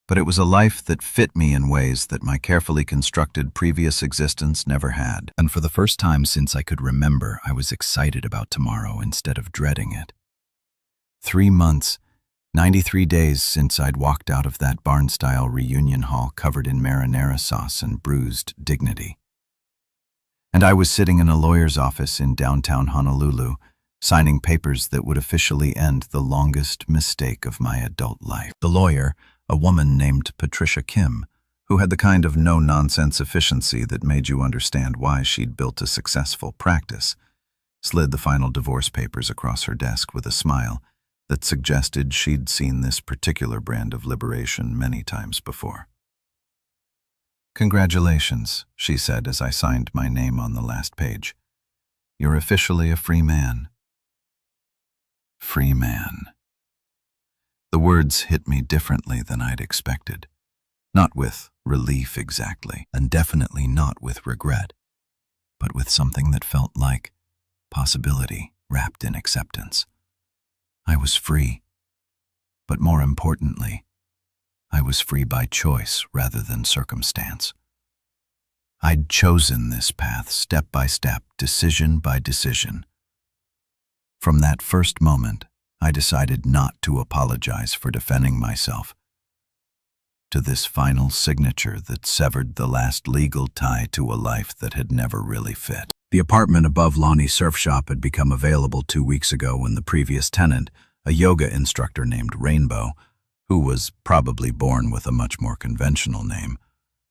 S1: But it was a life that fit me in ways that my carefully constructed previous existence never had. And for the first time since I could remember, I was excited about tomorrow instead of dreading it. 3 months, 93 days since I'd walked out of that barn-style reunion hall covered in marinara sauce and bruised dignity. And I was sitting in a lawyer's office in downtown Honolulu, signing papers that would officially end the longest mistake of my adult life. The lawyer, a woman named Patricia Kim, who had the kind of no-nonsense efficiency that made you understand why she'd built a successful practice, slid the final divorce papers across her desk with a smile that suggested she'd seen this particular brand of liberation many times before. "Congratulations," she said as I signed my name on the last page. "You're officially a free man." Free man. The words hit me differently than I'd expected. Not with relief exactly, and definitely not with regret, but with something that felt like possibility wrapped in acceptance. I was free, but more importantly, I was free by choice rather than circumstance. I'd chosen this path step by step, decision by decision. From that first moment, I decided not to apologize for defending myself, to this final signature that severed the last legal tie to a life that had never really fit. The apartment above Lonnie's surf shop had become available 2 weeks ago when the previous tenant, a yoga instructor named Rainbow, who was probably born with a much more conventional name,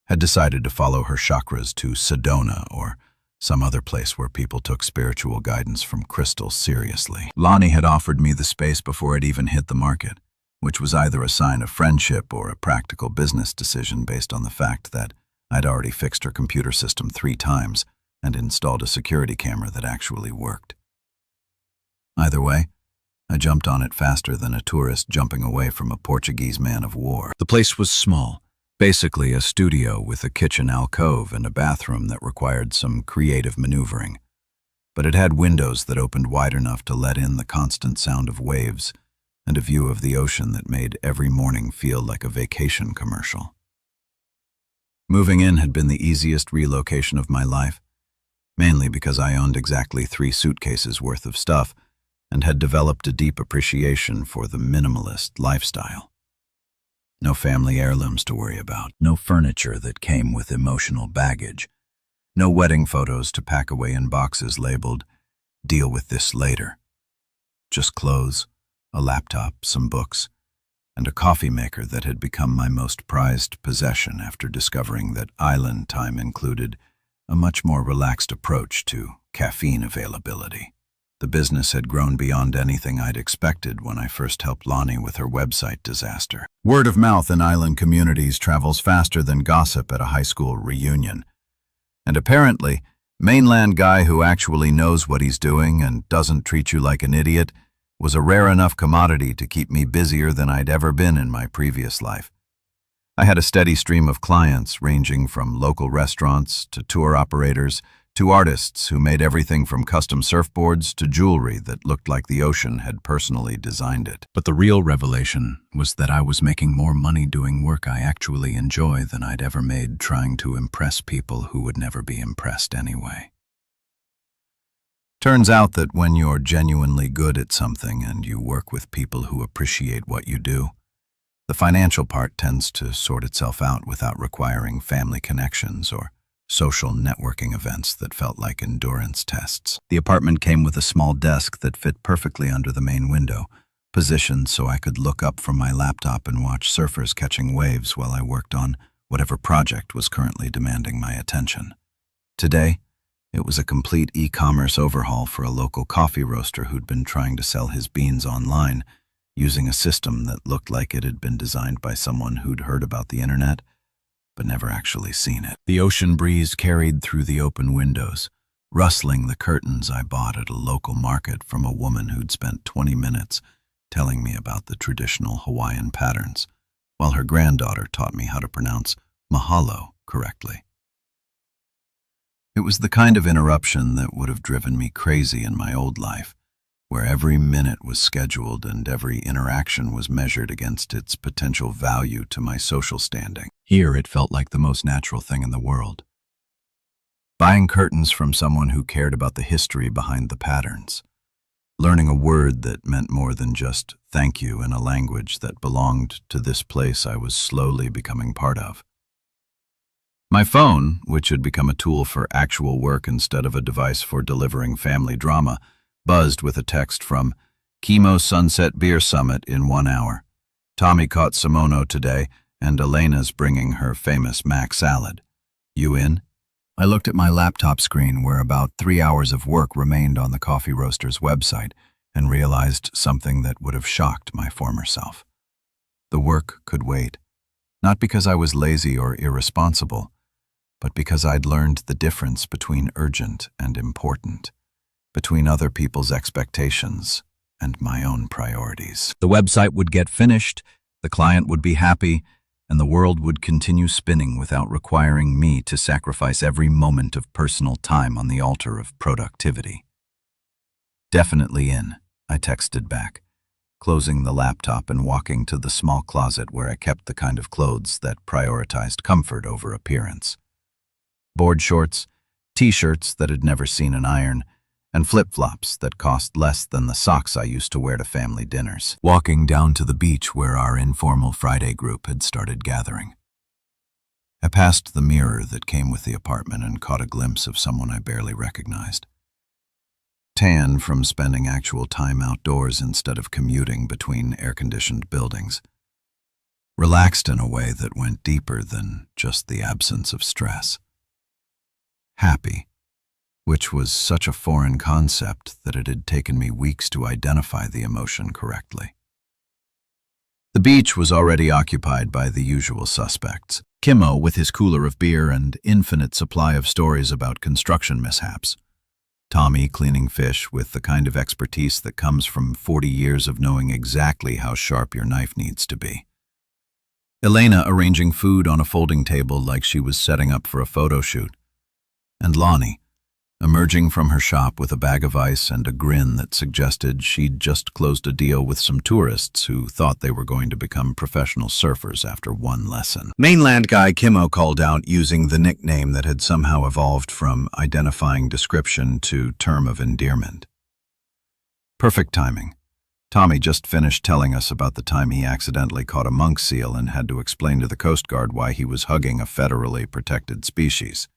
S1: had decided to follow her chakras to Sedona or some other place where people took spiritual guidance from crystals seriously. Lonnie had offered me the space before it even hit the market, which was either a sign of friendship or a practical business decision based on the fact that I'd already fixed her computer system 3 times and installed a security camera that actually worked. Either way, I jumped on it faster than a tourist jumping away from a Portuguese man of war. The place was small, basically a studio with a kitchen alcove and a bathroom that required some creative maneuvering. But it had windows that opened wide enough to let in the constant sound of waves and a view of the ocean that made every morning feel like a vacation commercial. Moving in had been the easiest relocation of my life, mainly because I owned exactly 3 suitcases worth of stuff and had developed a deep appreciation for the minimalist lifestyle. No family heirlooms to worry about, no furniture that came with emotional baggage, no wedding photos to pack away in boxes labeled, "Deal with this later." Just clothes, a laptop, some books, and a coffee maker that had become my most prized possession after discovering that island time included a much more relaxed approach to caffeine availability. The business had grown beyond anything I'd expected when I first helped Lonnie with her website disaster. Word of mouth in island communities travels faster than gossip at a high school reunion. And apparently, mainland guy who actually knows what he's doing and doesn't treat you like an idiot was a rare enough commodity to keep me busier than I'd ever been in my previous life. I had a steady stream of clients ranging from local restaurants to tour operators to artists who made everything from custom surfboards to jewelry that looked like the ocean had personally designed it. But the real revelation was that I was making more money doing work I actually enjoy than I'd ever made trying to impress people who would never be impressed anyway. Turns out that when you're genuinely good at something and you work with people who appreciate what you do, the financial part tends to sort itself out without requiring family connections or social networking events that felt like endurance tests. The apartment came with a small desk that fit perfectly under the main window, positioned so I could look up from my laptop and watch surfers catching waves while I worked on whatever project was currently demanding my attention. Today, it was a complete e-commerce overhaul for a local coffee roaster who'd been trying to sell his beans online using a system that looked like it had been designed by someone who'd heard about the internet but never actually seen it. The ocean breeze carried through the open windows, rustling the curtains I bought at a local market from a woman who'd spent 20 minutes telling me about the traditional Hawaiian patterns, while her granddaughter taught me how to pronounce mahalo correctly. It was the kind of interruption that would have driven me crazy in my old life, where every minute was scheduled and every interaction was measured against its potential value to my social standing. Here it felt like the most natural thing in the world. Buying curtains from someone who cared about the history behind the patterns. Learning a word that meant more than just thank you in a language that belonged to this place I was slowly becoming part of. My phone, which had become a tool for actual work instead of a device for delivering family drama, buzzed with a text from Chemo Sunset Beer Summit in 1 hour. Tommy caught Simono today, and Elena's bringing her famous mac salad. You in? I looked at my laptop screen where about 3 hours of work remained on the coffee roaster's website and realized something that would have shocked my former self. The work could wait, not because I was lazy or irresponsible, but because I'd learned the difference between urgent and important, between other people's expectations and my own priorities. The website would get finished, the client would be happy, and the world would continue spinning without requiring me to sacrifice every moment of personal time on the altar of productivity. Definitely in, I texted back, closing the laptop and walking to the small closet where I kept the kind of clothes that prioritized comfort over appearance. Board shorts, t-shirts that had never seen an iron, and flip-flops that cost less than the socks I used to wear to family dinners. Walking down to the beach where our informal Friday group had started gathering. I passed the mirror that came with the apartment and caught a glimpse of someone I barely recognized. Tan from spending actual time outdoors instead of commuting between air-conditioned buildings. Relaxed in a way that went deeper than just the absence of stress. Happy, which was such a foreign concept that it had taken me weeks to identify the emotion correctly. The beach was already occupied by the usual suspects. Kimmo with his cooler of beer and infinite supply of stories about construction mishaps. Tommy cleaning fish with the kind of expertise that comes from 40 years of knowing exactly how sharp your knife needs to be. Elena arranging food on a folding table like she was setting up for a photo shoot. And Lonnie, emerging from her shop with a bag of ice and a grin that suggested she'd just closed a deal with some tourists who thought they were going to become professional surfers after one lesson. Mainland guy Kimmo called out using the nickname that had somehow evolved from identifying description to term of endearment. Perfect timing. Tommy just finished telling us about the time he accidentally caught a monk seal and had to explain to the Coast Guard why he was hugging a federally protected species.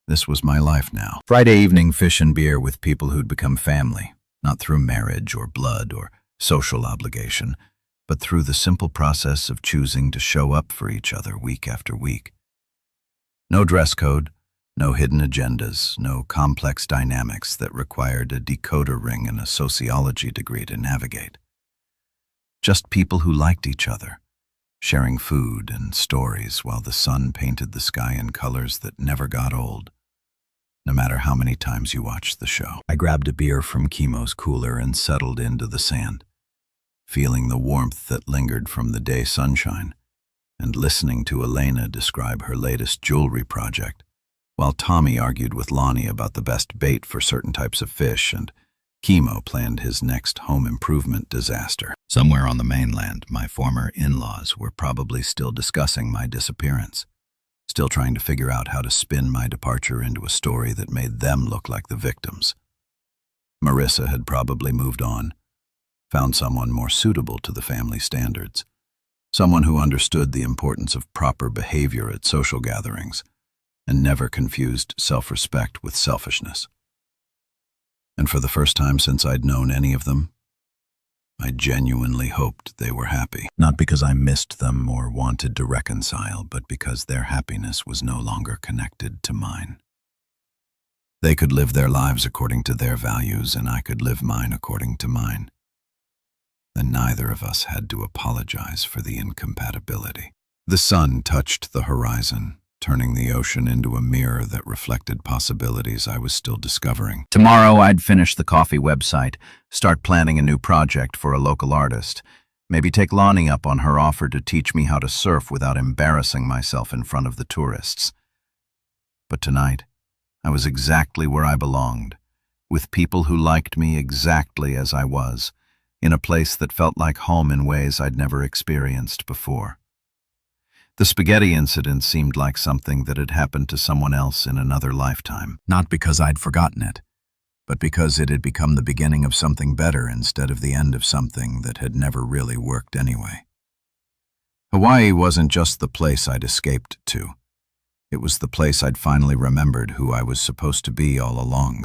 S1: This was my life now. Friday evening fish and beer with people who'd become family, not through marriage or blood or social obligation, but through the simple process of choosing to show up for each other week after week. No dress code, no hidden agendas, no complex dynamics that required a decoder ring and a sociology degree to navigate. Just people who liked each other, sharing food and stories while the sun painted the sky in colors that never got old, no matter how many times you watched the show. I grabbed a beer from Chimo's cooler and settled into the sand, feeling the warmth that lingered from the day sunshine, and listening to Elena describe her latest jewelry project, while Tommy argued with Lonnie about the best bait for certain types of fish, and Chemo planned his next home improvement disaster. Somewhere on the mainland, my former in-laws were probably still discussing my disappearance, still trying to figure out how to spin my departure into a story that made them look like the victims. Marissa had probably moved on, found someone more suitable to the family standards, someone who understood the importance of proper behavior at social gatherings and never confused self-respect with selfishness. And for the first time since I'd known any of them, I genuinely hoped they were happy. Not because I missed them or wanted to reconcile, but because their happiness was no longer connected to mine. They could live their lives according to their values, and I could live mine according to mine. Then neither of us had to apologize for the incompatibility. The sun touched the horizon, turning the ocean into a mirror that reflected possibilities I was still discovering. Tomorrow I'd finish the coffee website, start planning a new project for a local artist, maybe take Lonnie up on her offer to teach me how to surf without embarrassing myself in front of the tourists. But tonight, I was exactly where I belonged, with people who liked me exactly as I was, in a place that felt like home in ways I'd never experienced before. The spaghetti incident seemed like something that had happened to someone else in another lifetime. Not because I'd forgotten it, but because it had become the beginning of something better instead of the end of something that had never really worked anyway. Hawaii wasn't just the place I'd escaped to. It was the place I'd finally remembered who I was supposed to be all along.